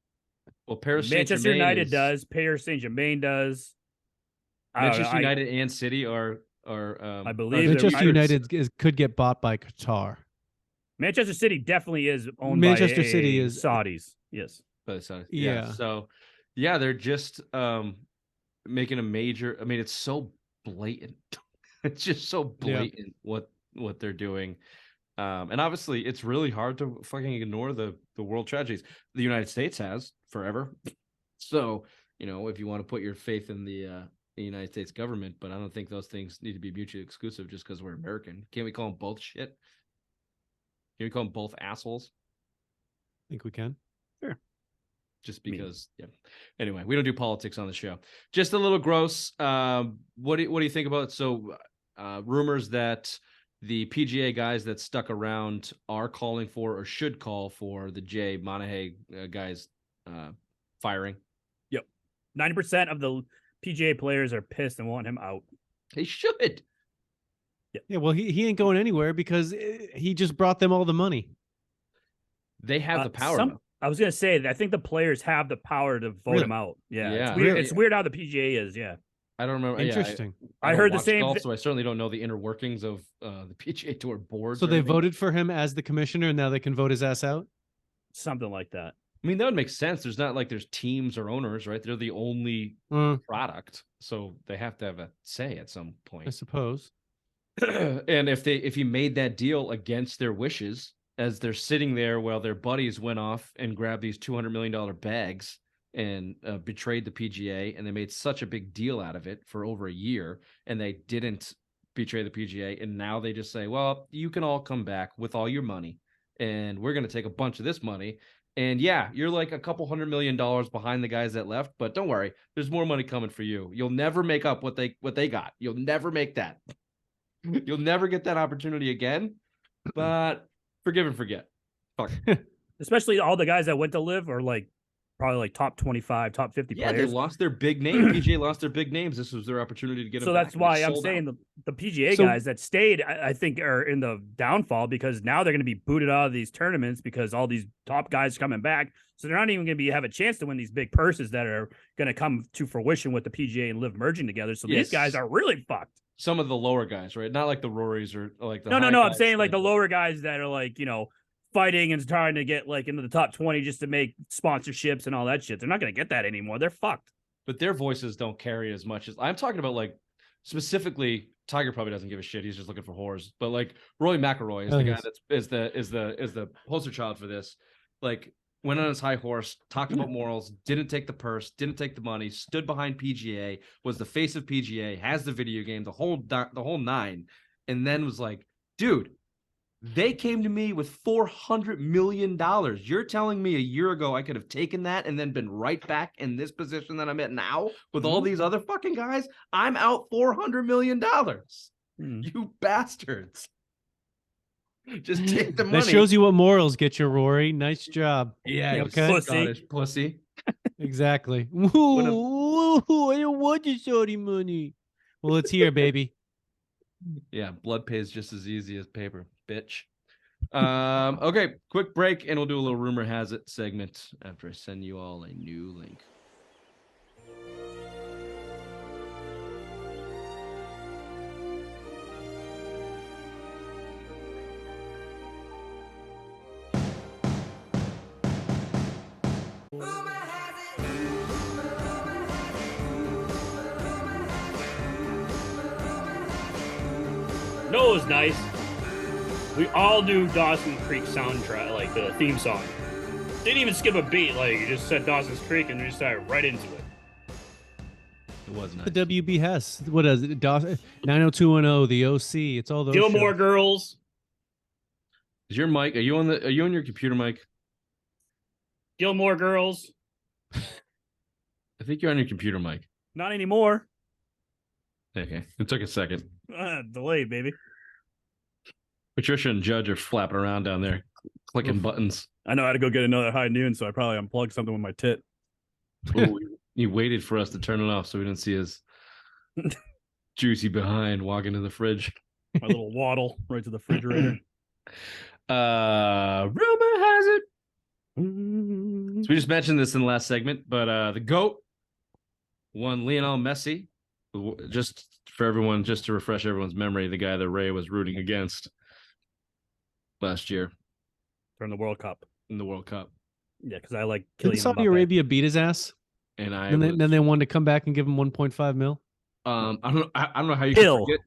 Well, Paris
Manchester United does. Paris Saint-Germain does.
Manchester United and City are
I believe
Manchester United could get bought by Qatar.
Manchester City definitely is owned
Manchester
by
City is
Saudis. Yes.
By the Saudis.
Yeah.
So yeah, they're just making a major. I mean, it's so blatant. It's just so blatant what they're doing. And obviously it's really hard to fucking ignore the world tragedies. The United States has forever. So, if you want to put your faith in the United States government, but I don't think those things need to be mutually exclusive just because we're American. Can't we call them both shit? Can we call them both assholes?
I think we can.
Sure.
Just because, Anyway, we don't do politics on the show. Just a little gross. What do you think about it? So, rumors that the PGA guys that stuck around are calling for or should call for the Jay Monahan guys firing.
Yep, 90% of the PGA players are pissed and want him out.
They should.
Yeah. Well, he ain't going anywhere because he just brought them all the money.
They have the power.
I was going to say that I think the players have the power to vote him out. Yeah. It's weird how the PGA is. Yeah.
I don't remember.
Interesting.
I heard the same.
So I certainly don't know the inner workings of the PGA Tour board.
So they voted for him as the commissioner, and now they can vote his ass out?
Something like that.
I mean, that would make sense. There's not like there's teams or owners, right? They're the only product. So they have to have a say at some point,
I suppose.
And if he made that deal against their wishes, as they're sitting there while their buddies went off and grabbed these $200 million bags and betrayed the PGA, and they made such a big deal out of it for over a year, and they didn't betray the PGA, and now they just say, well, you can all come back with all your money, and we're going to take a bunch of this money, and you're like a couple $100 million behind the guys that left, but don't worry, there's more money coming for you. You'll never make up what they got. You'll never make that. You'll never get that opportunity again, but forgive and forget. Fuck.
Especially all the guys that went to live are probably top 25, top 50 players.
Yeah, they lost their big name. PGA lost their big names. This was their opportunity to get them.
So that's why I'm saying the PGA guys that stayed, I think, are in the downfall because now they're going to be booted out of these tournaments because all these top guys are coming back. So they're not even going to have a chance to win these big purses that are going to come to fruition with the PGA and live merging together. So these guys are really fucked.
Some of the lower guys, right? Not like the Rorys or like the
No. I'm saying like the lower guys that are fighting and trying to get into the top 20 just to make sponsorships and all that shit. They're not going to get that anymore. They're fucked.
But their voices don't carry as much as I'm talking about. Specifically, Tiger probably doesn't give a shit. He's just looking for whores. But Rory McIlroy is the guy that is the poster child for this. went on his high horse, talked about morals, didn't take the purse, didn't take the money, stood behind PGA, was the face of PGA, has the video game, the whole nine, and then was like, dude, they came to me with $400 million. You're telling me a year ago I could have taken that and then been right back in this position that I'm at now with all these other fucking guys? I'm out $400 million. You bastards. Just take the money.
That shows you what morals get you, Rory. Nice job.
Yeah,
okay.
Pussy. Scottish pussy.
Exactly. Woo, I don't want your shorty money. Well, it's here, baby.
Yeah, blood pays just as easy as paper, bitch. Okay, quick break, and we'll do a little rumor has it segment after I send you all a new link.
No, it was nice. We all knew Dawson's Creek soundtrack, like the theme song. Didn't even skip a beat. Like, you just said Dawson's Creek and you just started right into it.
It was nice.
The WB Hess. What is it? 90210, the OC. It's all those.
Gilmore
shows.
Girls.
Is your mic? Are you on your computer mic?
Gilmore Girls.
I think you're on your computer mic.
Not anymore.
Okay, it took a second.
Delayed, baby.
Patricia and Judge are flapping around down there, clicking buttons.
I know how to go get another high noon, so I probably unplugged something with my tit.
Ooh, he waited for us to turn it off so we didn't see his juicy behind walking to the fridge.
My little waddle right to the refrigerator.
Rumor has it. So we just mentioned this in the last segment, but the GOAT won Lionel Messi. Just for everyone, just to refresh everyone's memory, the guy that Ray was rooting against last year
During the World Cup.
in the World Cup.
Yeah, because I like
Didn't
Kylian
Saudi
Mbappe.
Arabia beat his ass?
And
Then they wanted to come back and give him 1.5 mil.
I don't know how you could forget.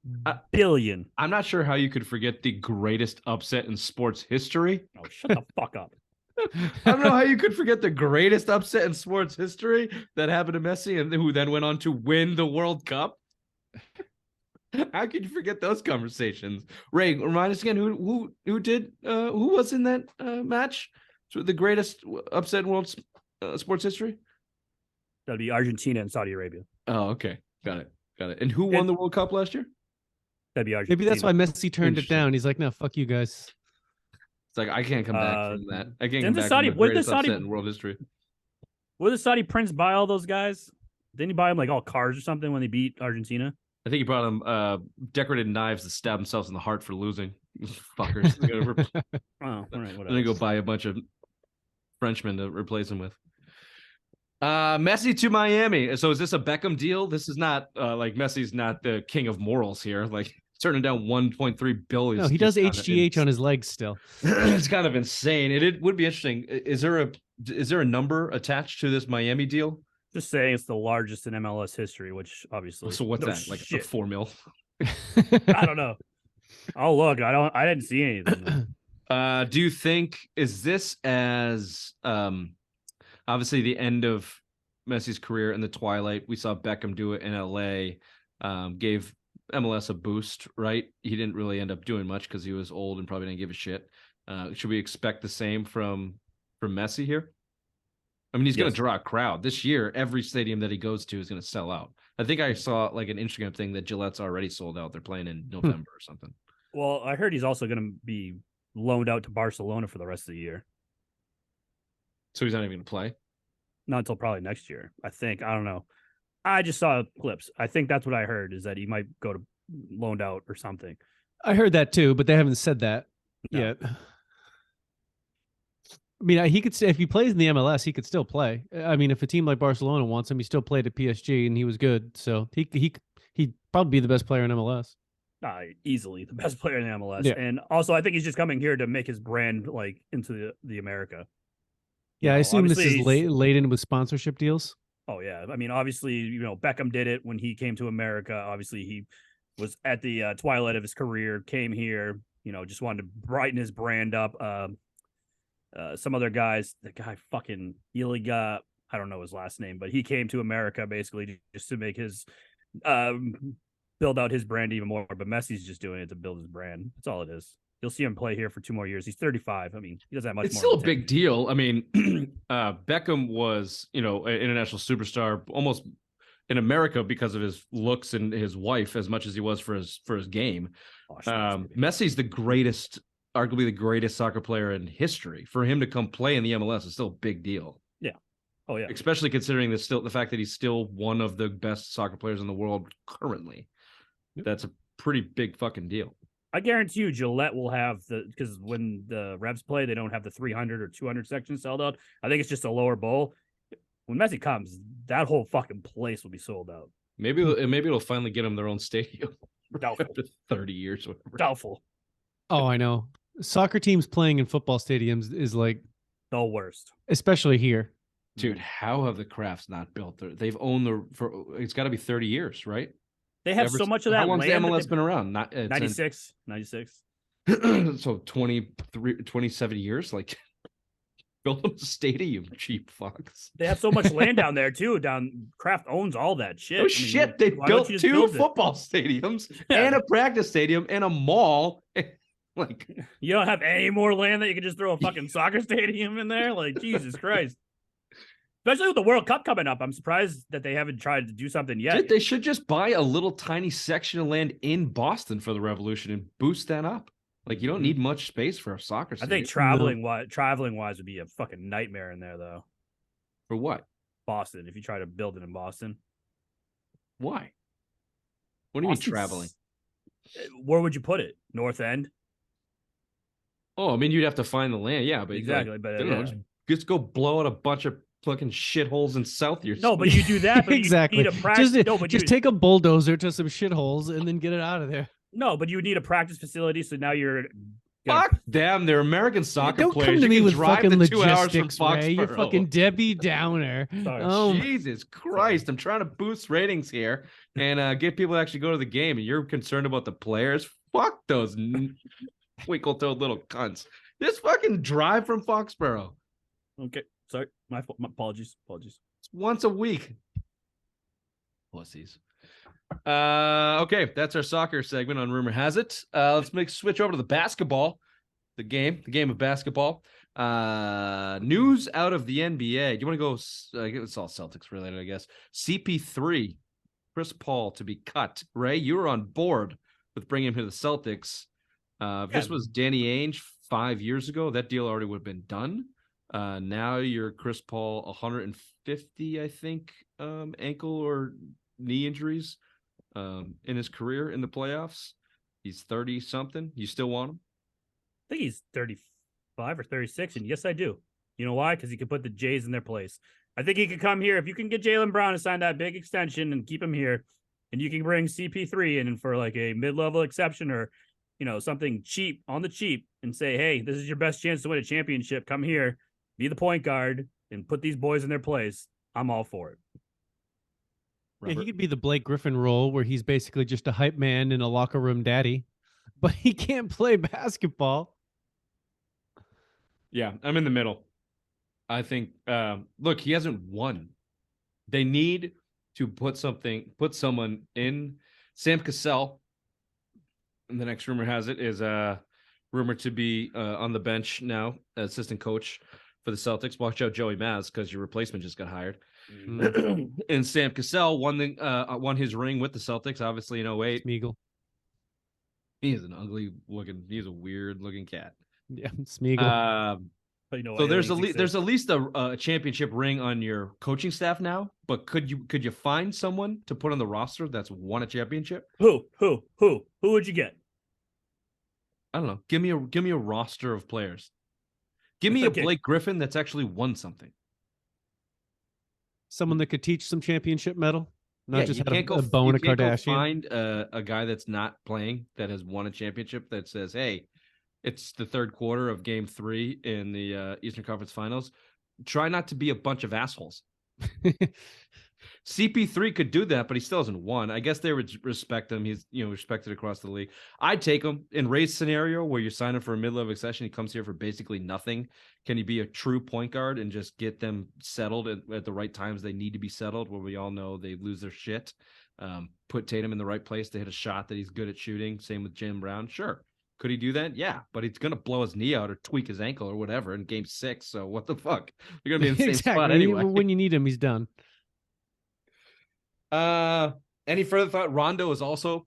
Billion.
I'm not sure how you could forget the greatest upset in sports history.
Oh, shut the fuck up.
I don't know how you could forget the greatest upset in sports history that happened to Messi and who then went on to win the World Cup. How could you forget those conversations? Ray, remind us again who was in that match? So the greatest upset in world sports history?
That'd be Argentina and Saudi Arabia.
Oh, okay. Got it. And who won the World Cup last year?
That'd be Argentina.
Maybe that's why Messi turned it down. He's like, no, fuck you guys.
It's like, I can't come back from that. I can't
didn't
come
the
back
Saudi-
from the
what did
greatest
the Saudi-
upset in world history.
What did the Saudi prince buy all those guys? Didn't he buy them like all cars or something when they beat Argentina?
I think he brought them decorated knives to stab themselves in the heart for losing. Fuckers.
Oh, all right,
Then
whatever.
they go buy a bunch of Frenchmen to replace him with. Messi to Miami. So is this a Beckham deal? This is not like Messi's not the king of morals here. Like turning down 1.3 billion.
No, he does HGH on his legs still.
It's kind of insane. It would be interesting. Is there a number attached to this Miami deal?
Just saying it's the largest in MLS history, which obviously.
So what's
no
that? Like
shit.
4 mil?
I don't know. Oh look, I didn't see anything.
Do you think is this as obviously the end of Messi's career in the twilight? We saw Beckham do it in LA, gave MLS a boost, right? He didn't really end up doing much because he was old and probably didn't give a shit. Should we expect the same from Messi here? I mean, he's going to draw a crowd this year. Every stadium that he goes to is going to sell out. I think I saw like an Instagram thing that Gillette's already sold out. They're playing in November or something.
Well, I heard he's also going to be loaned out to Barcelona for the rest of the year.
So he's not even going to play?
Not until probably next year, I think. I don't know. I just saw clips. I think that's what I heard is that he might go to loaned out or something.
I heard that too, but they haven't said that yet. I mean, he could if he plays in the MLS, he could still play. I mean, if a team like Barcelona wants him, he still played at PSG and he was good. So he'd probably be the best player in MLS.
Easily the best player in the MLS.
Yeah.
And also, I think he's just coming here to make his brand like into the America.
Yeah, I assume this is
obviously
laden with sponsorship deals.
Oh yeah, I mean, obviously, Beckham did it when he came to America. Obviously, he was at the twilight of his career, came here, just wanted to brighten his brand up. some other guys. The guy fucking Iliga, I don't know his last name, but he came to America basically just to make his build out his brand even more. But Messi's just doing it to build his brand. That's all it is. You'll see him play here for 2 more years. He's 35. I mean, he doesn't have much
It's
more.
still a big deal. I mean, Beckham was, an international superstar almost in America because of his looks and his wife as much as he was for his game. Messi's arguably the greatest soccer player in history. For him to come play in the MLS is still a big deal.
Yeah. Oh yeah.
Especially considering the fact that he's still one of the best soccer players in the world currently. That's a pretty big fucking deal.
I guarantee you Gillette will have because when the Revs play, they don't have the 300 or 200 section sold out. I think it's just a lower bowl. When Messi comes, that whole fucking place will be sold out.
Maybe it'll finally get them their own stadium.
Doubtful.
After 30 years or whatever.
Doubtful.
Oh, I know. Soccer teams playing in football stadiums is like
the worst.
Especially here.
Dude, how have the Crafts not built they've owned it's got to be 30 years, right?
They have so much of that.
How long's the MLS been around?
96.
So 27 years, like build them a stadium, cheap fucks.
They have so much land down there too. Kraft owns all that shit.
Oh shit, they built 2 football stadiums and a practice stadium and a mall. Like,
you don't have any more land that you can just throw a fucking soccer stadium in there? Like, Jesus Christ. Especially with the World Cup coming up. I'm surprised that they haven't tried to do something yet.
They should just buy a little tiny section of land in Boston for the Revolution and boost that up. Like, you don't need much space for a soccer stadium.
I think traveling wise would be a fucking nightmare in there, though.
For what?
Boston, if you try to build it in Boston.
Why? What do you mean traveling?
Where would you put it? North End?
Oh, I mean, you'd have to find the land. Yeah, but
exactly.
Like,
but
I don't know, just go blow out a bunch of fucking shitholes in South.
No, but you do that. But
exactly.
You need a practice.
Just take a bulldozer to some shitholes and then get it out of there.
No, but you need a practice facility. So now you're
fuck them. They're American soccer
don't
players.
Come to me with fucking
the 2 hours
logistics,
from
Ray. You're fucking Debbie Downer.
Jesus Christ! I'm trying to boost ratings here and get people to actually go to the game, and you're concerned about the players. Fuck those twinkle-toed little cunts. Just fucking drive from Foxborough.
Okay, sorry. My apologies. It's
once a week. Pussies. Okay, that's our soccer segment on Rumor Has It. Let's switch over to the basketball. The game of basketball. News out of the NBA. Do you want to go? It's all Celtics related, I guess. CP3, Chris Paul to be cut. Ray, you were on board with bringing him to the Celtics. If this was Danny Ainge 5 years ago, that deal already would have been done. Now you're Chris Paul, 150, I think, ankle or knee injuries in his career in the playoffs. He's 30 something. You still want him?
I think he's 35 or 36, and yes, I do. You know why? Because he could put the Jays in their place. I think he could come here. If you can get Jaylen Brown to sign that big extension and keep him here, and you can bring CP3 in for like a mid-level exception or something cheap on the cheap and say, hey, this is your best chance to win a championship. Come here, be the point guard, and put these boys in their place. I'm all for it.
Yeah, he could be the Blake Griffin role where he's basically just a hype man and a locker room daddy, but he can't play basketball.
Yeah, I'm in the middle. I think, look, he hasn't won. They need to put someone in. Sam Cassell, and the next rumor has it, is rumored to be on the bench now, assistant coach for the Celtics. Watch out, Joey Maz, because your replacement just got hired. And Sam Cassell won his ring with the Celtics, obviously in 08.
Smeagol.
He's a weird looking cat.
Yeah, Smeagol.
So there's at least a championship ring on your coaching staff now. But could you find someone to put on the roster that's won a championship?
Who would you get?
I don't know. Give me a roster of players. Give me a Blake Griffin that's actually won something.
Someone that could teach some championship medal. Not just
had
a bone a Kardashian.
Find a guy that's not playing that has won a championship that says, hey, it's the third quarter of game 3 in the Eastern Conference Finals. Try not to be a bunch of assholes. CP3 could do that, but he still hasn't won. I guess they would respect him. He's respected across the league. I'd take him in Ray's scenario where you sign him for a mid-level extension. He comes here for basically nothing. Can he be a true point guard and just get them settled at the right times they need to be settled, where we all know they lose their shit? Put Tatum in the right place to hit a shot that he's good at shooting. Same with Jim Brown. Sure. Could he do that? Yeah, but he's going to blow his knee out or tweak his ankle or whatever in game 6. So what the fuck? You're going to be in the same spot anyway.
When you need him, he's done.
Any further thought? Rondo is also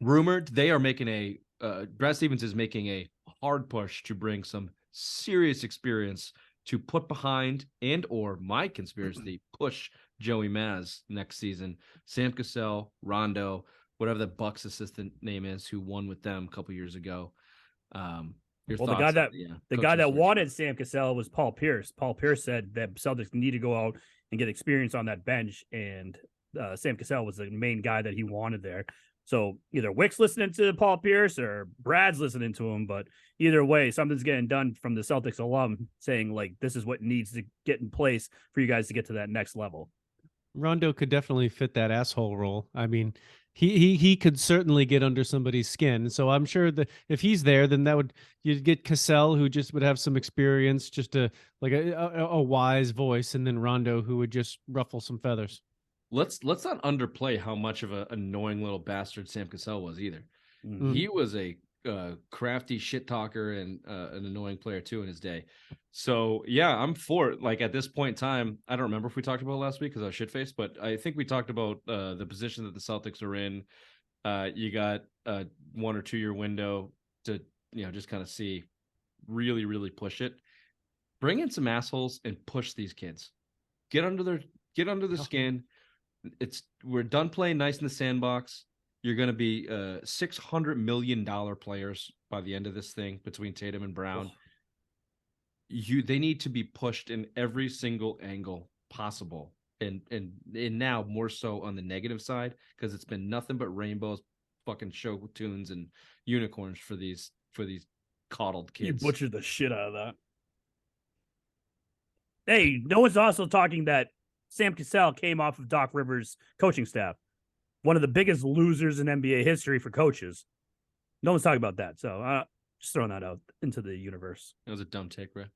rumored. They are making Brad Stevens is making a hard push to bring some serious experience to put behind or my conspiracy push Joey Maz next season. Sam Cassell, Rondo, whatever the Bucks assistant name is, who won with them a couple years ago.
The guy that wanted Sam Cassell was Paul Pierce. Paul Pierce said that Celtics need to go out and get experience on that bench, and Sam Cassell was the main guy that he wanted there. So either Wick's listening to Paul Pierce or Brad's listening to him, but either way, something's getting done from the Celtics alum saying, like, this is what needs to get in place for you guys to get to that next level.
Rondo could definitely fit that asshole role. I mean, he could certainly get under somebody's skin. So I'm sure that if he's there, then you'd get Cassell, who just would have some experience, just a wise voice, and then Rondo, who would just ruffle some feathers.
Let's not underplay how much of an annoying little bastard Sam Cassell was either. Mm-hmm. He was a crafty shit talker and an annoying player too in his day. So yeah, I'm for it. Like at this point in time, I don't remember if we talked about it last week because I was shit faced, but I think we talked about the position that the Celtics are in. You got a 1 or 2 year window to just kind of see, really, really push it. Bring in some assholes and push these kids. Get under the skin. We're done playing nice in the sandbox. You're going to be $600 million players by the end of this thing between Tatum and Brown. They need to be pushed in every single angle possible, and now more so on the negative side, because it's been nothing but rainbows, fucking show tunes, and unicorns for these coddled kids.
You butchered the shit out of that. Hey, no one's also talking that Sam Cassell came off of Doc Rivers' coaching staff. One of the biggest losers in NBA history for coaches. No one's talking about that. So just throwing that out into the universe.
That was a dumb take, Ray.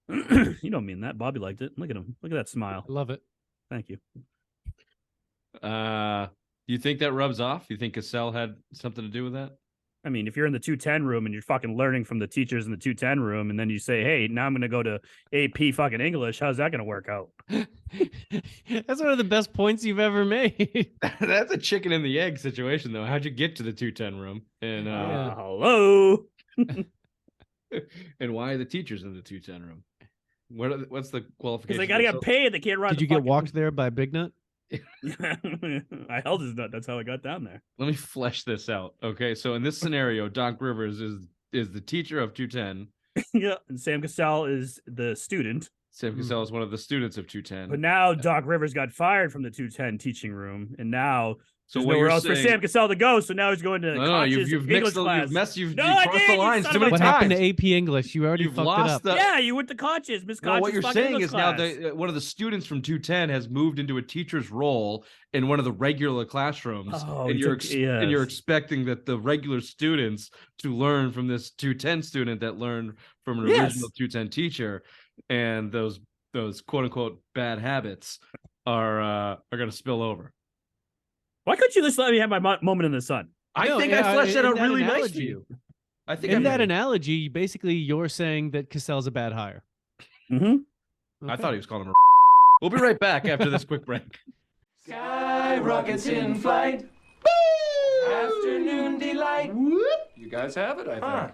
You don't mean that. Bobby liked it. Look at him. Look at that smile.
I love it.
Thank you.
Do you think that rubs off? Do you think Cassell had something to do with that?
I mean, if you're in the 210 room and you're fucking learning from the teachers in the 210 room, and then you say, hey, now I'm going to go to AP fucking English, how's that going to work out?
That's one of the best points you've ever made.
That's a chicken and the egg situation, though. How'd you get to the 210 room? And
hello.
And why are the teachers in the 210 room? What's the qualification?
Because they got to get paid. They can't run.
Did you get walked there by Big Nut?
I held his nut. That's how I got down there.
Let me flesh this out. Okay, so in this scenario, Doc Rivers is the teacher of 210.
Yeah, and Sam Cassell is the student.
Sam Cassell is one of the students of 210.
But now Doc Rivers got fired from the 210 teaching room, and now
so
there's nowhere else for Sam Cassell to go. So now he's going to
you've
English
class. You've
no,
crossed the lines too many
What
times.
happened to AP English? You already fucked it up.
Yeah, you went to Conches. Miss Conches.
What you're saying
English
is
class.
now one of the students from 210 has moved into a teacher's role in one of the regular classrooms, and you're expecting that the regular students to learn from this 210 student that learned from an original 210 teacher, and those quote unquote bad habits are going to spill over.
Why couldn't you just let me have my moment in the sun?
I think I fleshed that out really nice for you. I think
in that analogy, basically, you're saying that Cassell's a bad hire.
Mm-hmm.
Okay. I thought he was calling him. We'll be right back after this quick break.
Sky rockets in flight. Woo! Afternoon delight. Whoop! You guys have it, I think.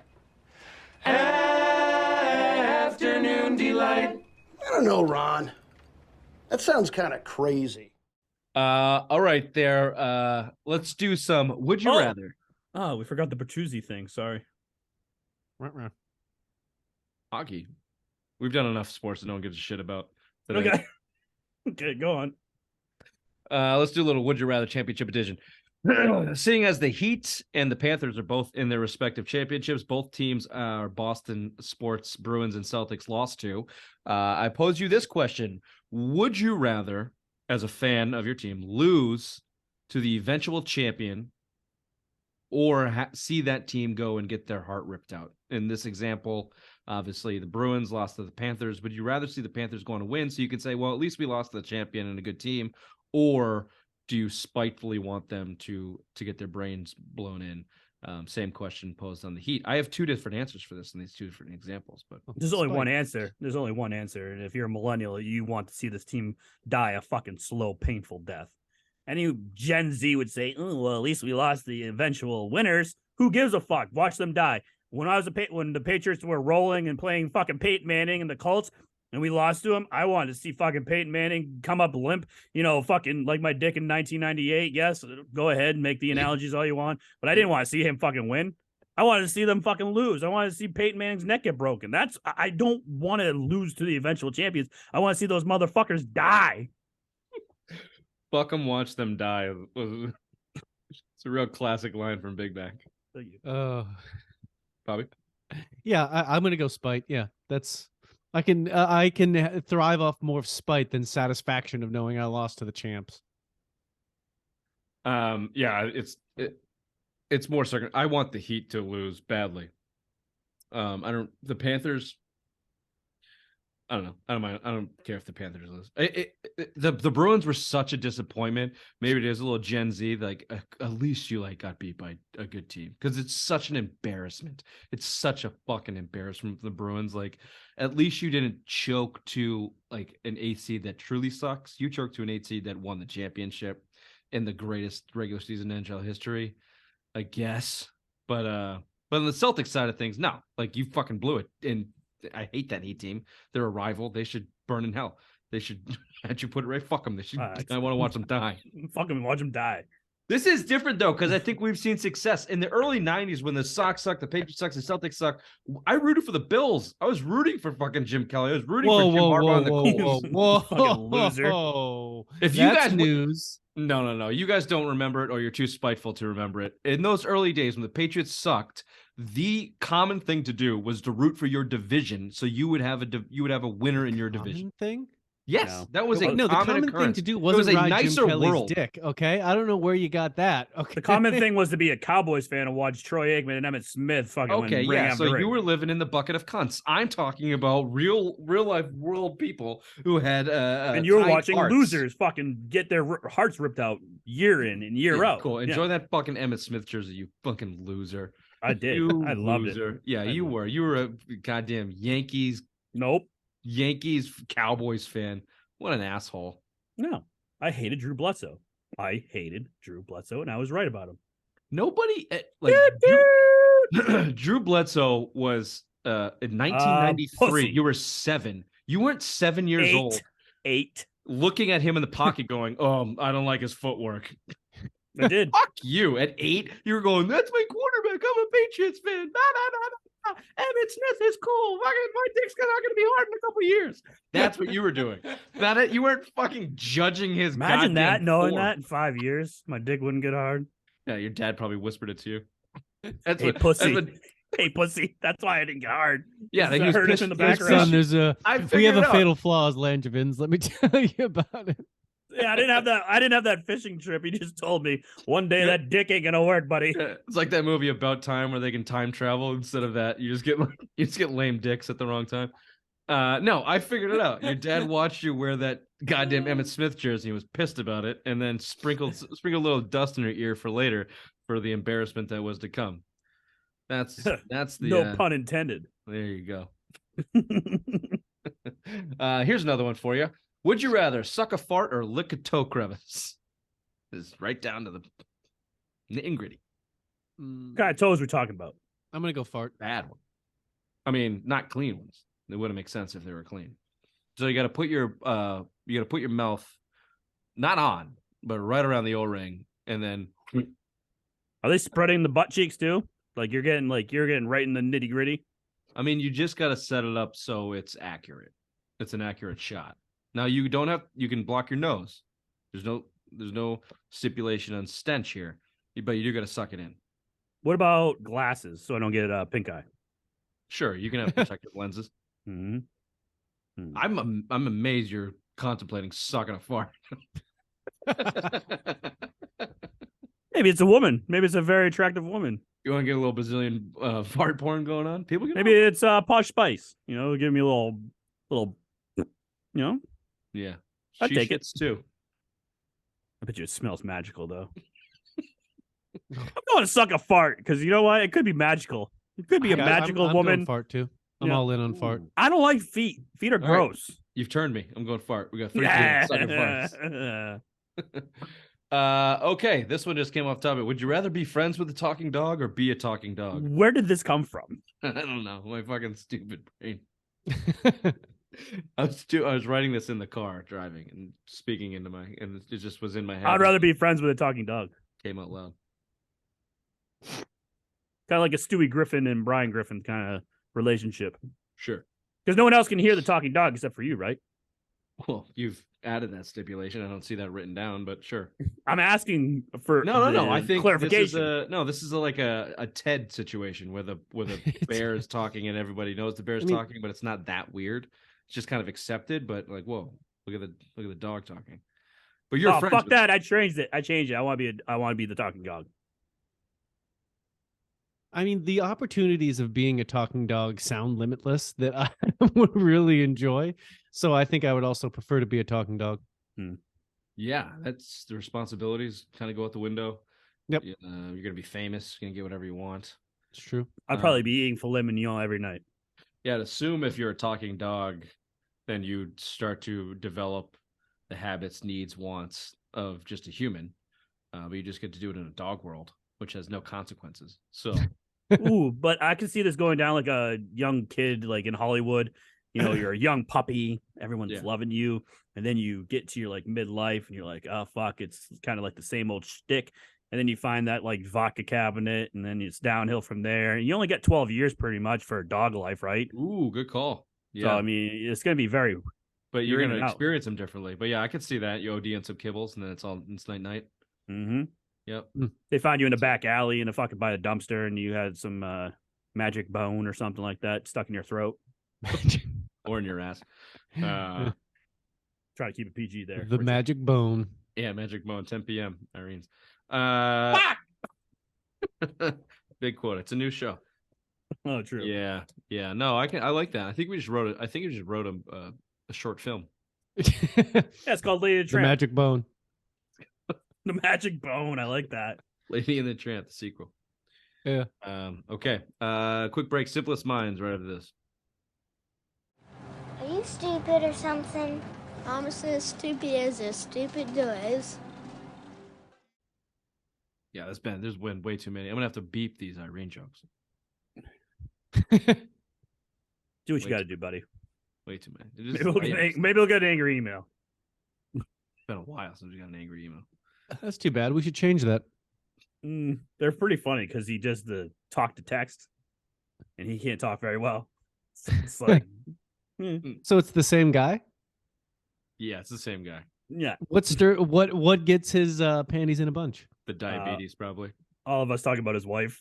Afternoon delight.
I don't know, Ron. That sounds kind of crazy.
All right, there. Let's do some Would You Rather.
Oh, we forgot the Bertuzzi thing. Sorry.
Hockey. We've done enough sports that no one gives a shit about today.
Okay. Okay, go on.
Let's do a little Would You Rather championship edition. Seeing as the Heat and the Panthers are both in their respective championships, both teams are Boston sports Bruins and Celtics lost to. I pose you this question. Would you rather as a fan of your team, lose to the eventual champion or see that team go and get their heart ripped out? In this example, obviously the Bruins lost to the Panthers. Would you rather see the Panthers going to win so you can say, well, at least we lost to the champion and a good team? Or do you spitefully want them to get their brains blown in? Same question posed on the Heat. I have two different answers for this in these two different examples, but
there's only one answer. There's only one answer. And if you're a millennial, you want to see this team die a fucking slow, painful death. Any Gen Z would say, oh, well, at least we lost the eventual winners. Who gives a fuck? Watch them die. When when the Patriots were rolling and playing fucking Peyton Manning and the Colts, and we lost to him, I wanted to see fucking Peyton Manning come up limp, fucking like my dick in 1998. Yes, go ahead and make the analogies all you want, but I didn't want to see him fucking win. I wanted to see them fucking lose. I wanted to see Peyton Manning's neck get broken. I don't want to lose to the eventual champions. I want to see those motherfuckers die.
Fuck them, watch them die. It's a real classic line from Big Mac. Bobby?
Yeah, I'm gonna go spite. Yeah, that's I can thrive off more of spite than satisfaction of knowing I lost to the champs.
Yeah, it's more certain. I want the Heat to lose badly. The Panthers. I don't know. I don't care if the Panthers lose. The Bruins were such a disappointment. Maybe it is a little Gen Z. Like at least you got beat by a good team, because it's such an embarrassment. It's such a fucking embarrassment for the Bruins. Like at least you didn't choke to an 8 seed that truly sucks. You choked to an 8 seed that won the championship in the greatest regular season in NHL history, I guess. But on the Celtics side of things, no. You fucking blew it. And I hate that Heat team. They're a rival. They should burn in hell. They should, how'd you put it right? Fuck them. They should. I want to watch them die.
Fuck them and watch them die.
This is different, though, because I think we've seen success. In the early 90s, when the Sox sucked, the Patriots sucked, the Celtics sucked, I rooted for the Bills. I was rooting for fucking Jim Kelly. I was rooting for Jim Harbaugh and the Colts.
Whoa, fucking loser.
If
you
guys
news.
No. You guys don't remember it, or you're too spiteful to remember it. In those early days when the Patriots sucked, the common thing to do was to root for your division, so you would have a winner in your division.
Thing?
Yes,
No.
that was
the common thing to do wasn't
a
ride
nicer
Jim Kelly's
world.
dick. Okay, I don't know where you got that. Okay,
The common thing was to be a Cowboys fan and watch Troy Aikman and Emmett Smith fucking win ring after
so
ring.
you were living in the bucket of cunts. I'm talking about real life world people who had
and you were watching
hearts.
losers fucking get their hearts ripped out year in and year out.
Cool. Enjoy that fucking Emmett Smith jersey, you fucking loser.
I did. I loved it.
Yeah, you were. You were a goddamn Yankees Cowboys fan. What an asshole.
No, I hated Drew Bledsoe. And I was right about him.
Nobody Drew Bledsoe was in 1993. You were 7. You weren't 7 years old.
8.
Looking at him in the pocket, going, I don't like his footwork.
I did.
Fuck you. At 8, you were going, that's my quarterback. I'm a Patriots fan. Emmett Smith is cool. Fucking my dick's not going to be hard in a couple years. That's what you were doing. You weren't fucking judging his.
Imagine that, knowing
form.
that in 5 years, my dick wouldn't get hard.
Yeah, your dad probably whispered it to you.
Hey, pussy. Hey, pussy. That's why I didn't get hard.
Yeah,
I heard it in the background.
Son, we have a fatal flaw as Langevins. Let me tell you about it.
Yeah, I didn't have that fishing trip. He just told me one day that dick ain't gonna work, buddy.
It's like that movie About Time where they can time travel. Instead of that, you just get lame dicks at the wrong time. No, I figured it out. Your dad watched you wear that goddamn Emmett Smith jersey. He was pissed about it, and then sprinkled a little dust in your ear for later for the embarrassment that was to come. That's the
no pun intended.
There you go. Here's another one for you. Would you rather suck a fart or lick a toe crevice? It's right down to the nitty-gritty.
What kind of toes we're talking about?
I'm gonna go fart.
Bad one. I mean, not clean ones. They wouldn't make sense if they were clean. So you got to put your mouth not on, but right around the O-ring, and then.
Are they spreading the butt cheeks too? You're getting right in the nitty-gritty.
I mean, you just got to set it up so it's accurate. It's an accurate shot. Now you can block your nose. There's no stipulation on stench here, but you do got to suck it in.
What about glasses so I don't get pink eye?
Sure, you can have protective lenses.
Mm-hmm.
I'm amazed you're contemplating sucking a fart.
Maybe it's a woman. Maybe it's a very attractive woman.
You want to get a little Brazilian fart porn going on? People get
Maybe it's Posh Spice. Give me a little,
Yeah.
I'd
She
take it.
shits too.
I bet you it smells magical though. I'm going to suck a fart because you know what? It could be magical. It could be a magical
I'm
woman.
going fart too. I'm
Yeah.
all in on fart.
I don't like feet. Feet are
All right.
gross.
You've turned me. I'm going fart. We got 3 people sucking farts. Okay, this one just came off topic. Would you rather be friends with a talking dog or be a talking dog?
Where did this come from?
I don't know. My fucking stupid brain. I was writing this in the car driving and speaking into and it just was in my head.
I'd rather be friends with a talking dog.
Came out loud.
Kind of like a Stewie Griffin and Brian Griffin kind of relationship.
Sure.
Because no one else can hear the talking dog except for you, right?
Well, you've added that stipulation. I don't see that written down, but sure.
I'm asking for
No. I think
clarification.
this is like a TED situation where the bear is talking and everybody knows the bear's talking, but it's not that weird. It's just kind of accepted, but like, whoa, look at the dog talking. But you're friends
fuck
with
that! I changed it. I want to be the talking dog.
I mean, the opportunities of being a talking dog sound limitless that I would really enjoy. So I think I would also prefer to be a talking dog.
Yeah, that's the responsibilities kind of go out the window.
Yep.
You're going to be famous. You're going to get whatever you want.
It's true.
I'd probably be eating filet mignon every night.
Yeah, I'd assume if you're a talking dog, then you'd start to develop the habits, needs, wants of just a human. But you just get to do it in a dog world, which has no consequences. So...
Ooh, but I can see this going down like a young kid, like in Hollywood. You're a young puppy, everyone's loving you, and then you get to your like midlife, and you're like, oh fuck, it's kind of like the same old shtick. And then you find that like vodka cabinet, and then it's downhill from there. And you only get 12 years pretty much for dog life, right?
Ooh, good call. Yeah,
So I mean, it's gonna be very.
But you're gonna experience them differently. But yeah, I could see that you OD on some kibbles, and then it's night.
Mm-hmm.
Yep.
They find you in a back alley in a fucking by a dumpster, and you had some magic bone or something like that stuck in your throat.
Or in your ass.
Try to keep it PG there.
The magic bone.
Yeah, magic bone, 10 p.m. Irene's. Big quote. It's a new show.
Oh, true.
Yeah. No, I like that. I think we just wrote it. I think we just wrote a short film.
Yeah, it's called Lady and the
The
Tramp.
magic bone.
The magic bone. I like that.
Lady and the Tramp, the sequel.
Yeah.
Okay. Quick break. Simplest Minds right after this.
Are you stupid or something? I'm as stupid as stupid does.
Yeah, there's been way too many. I'm gonna have to beep these Irene jokes.
Do what you got to do, buddy.
Way too many.
Maybe we'll get an angry email.
It's been a while since we got an angry email.
That's too bad. We should change that.
They're pretty funny because he does the talk to text, and he can't talk very well. It's like,
So it's the same guy?
Yeah, it's the same guy.
yeah.
What gets his panties in a bunch?
The diabetes, probably.
All of us talking about his wife.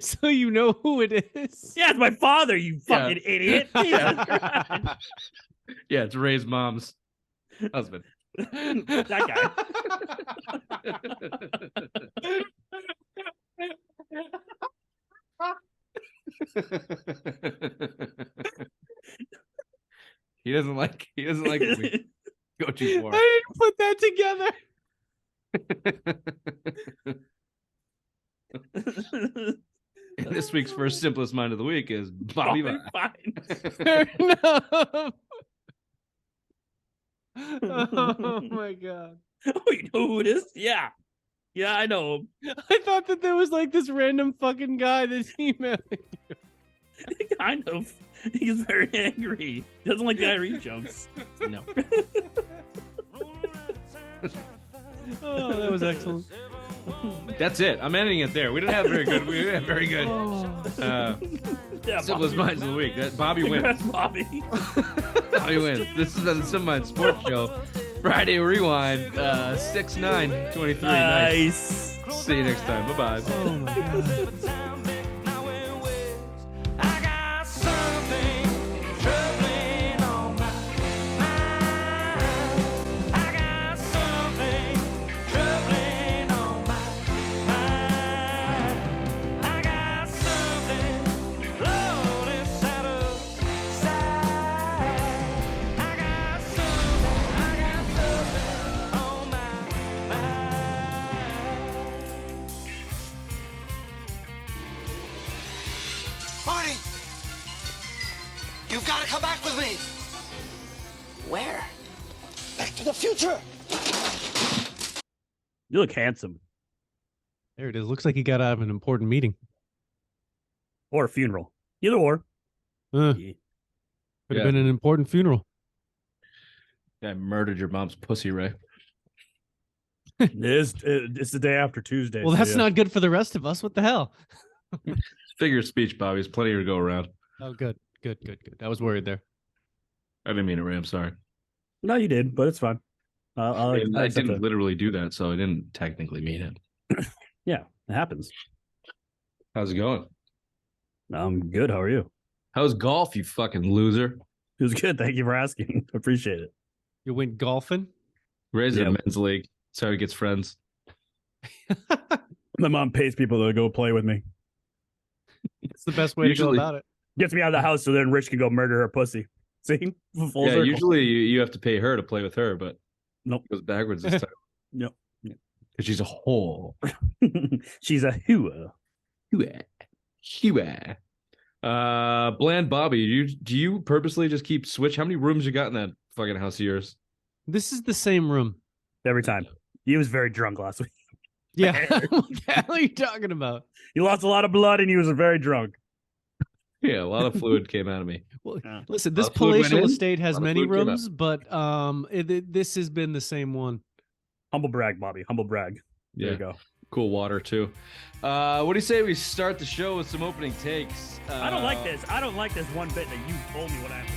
So you know who it is?
Yeah, it's my father, you fucking idiot.
Yeah, it's Ray's mom's husband.
That guy.
He doesn't like when we go too far.
I didn't put that together.
And this week's first simplest mind of the week is Bobby Vine.
Fair enough. Oh my god.
Oh, you know who it is? Yeah. Yeah, I know him.
I thought that there was like this random fucking guy that's emailing you.
Kind of. He's very angry. He doesn't like the Irene jokes.
No.
Oh, that was excellent.
That's it. I'm ending it there. We didn't have very good. We didn't have very good.
Yeah,
Simplest minds of the week. That Bobby wins.
Bobby.
Bobby wins. This has been the Simple Minds Sports Show. Friday Rewind. 6/9/23.
Nice.
See you next time. Bye bye.
Oh my god.
I got something
Come back with me. Where? Back to the future.
You look handsome.
There it is. Looks like he got out of an important meeting.
Or a funeral. Either or.
Could have been an important funeral.
I murdered your mom's pussy, Ray.
It's the day after Tuesday.
Well,
so
that's
yeah.
not good for the rest of us. What the hell?
Figure of speech, Bobby. There's plenty to go around.
Oh, good. I was worried there.
I didn't mean it, Ray. I'm sorry.
No, you did, but it's fine.
I didn't literally do that, so I didn't technically mean it.
Yeah, it happens.
How's it going?
I'm good. How are you?
How's golf, you fucking loser?
It was good. Thank you for asking. Appreciate it.
You went golfing?
Ray's in a
Yep.
men's league. That's how he gets friends.
My mom pays people to go play with me.
It's the best way to
Usually-
go about it.
Gets me out of the house so then Rich can go murder her pussy. See? Full
Yeah,
circle.
usually you have to pay her to play with her, but
Nope.
it goes backwards this time.
Yep.
Because she's a whore.
She's a hua.
Hua. Bland Bobby, do you purposely just keep switch? How many rooms you got in that fucking house of yours?
This is the same room.
Every time. He was very drunk last week.
Yeah. What the hell are you talking about?
He lost a lot of blood and he was very drunk.
Yeah, a lot of fluid came out of me.
Well,
Yeah.
listen, this
fluid went
palatial
in,
estate has
a lot of
many
fluid came out.
rooms, but this has been the same one.
Humble brag, Bobby. Humble brag. There
Yeah,
you go.
cool water too. What do you say we start the show with some opening takes?
I don't like this. I don't like this one bit that you told me what I have to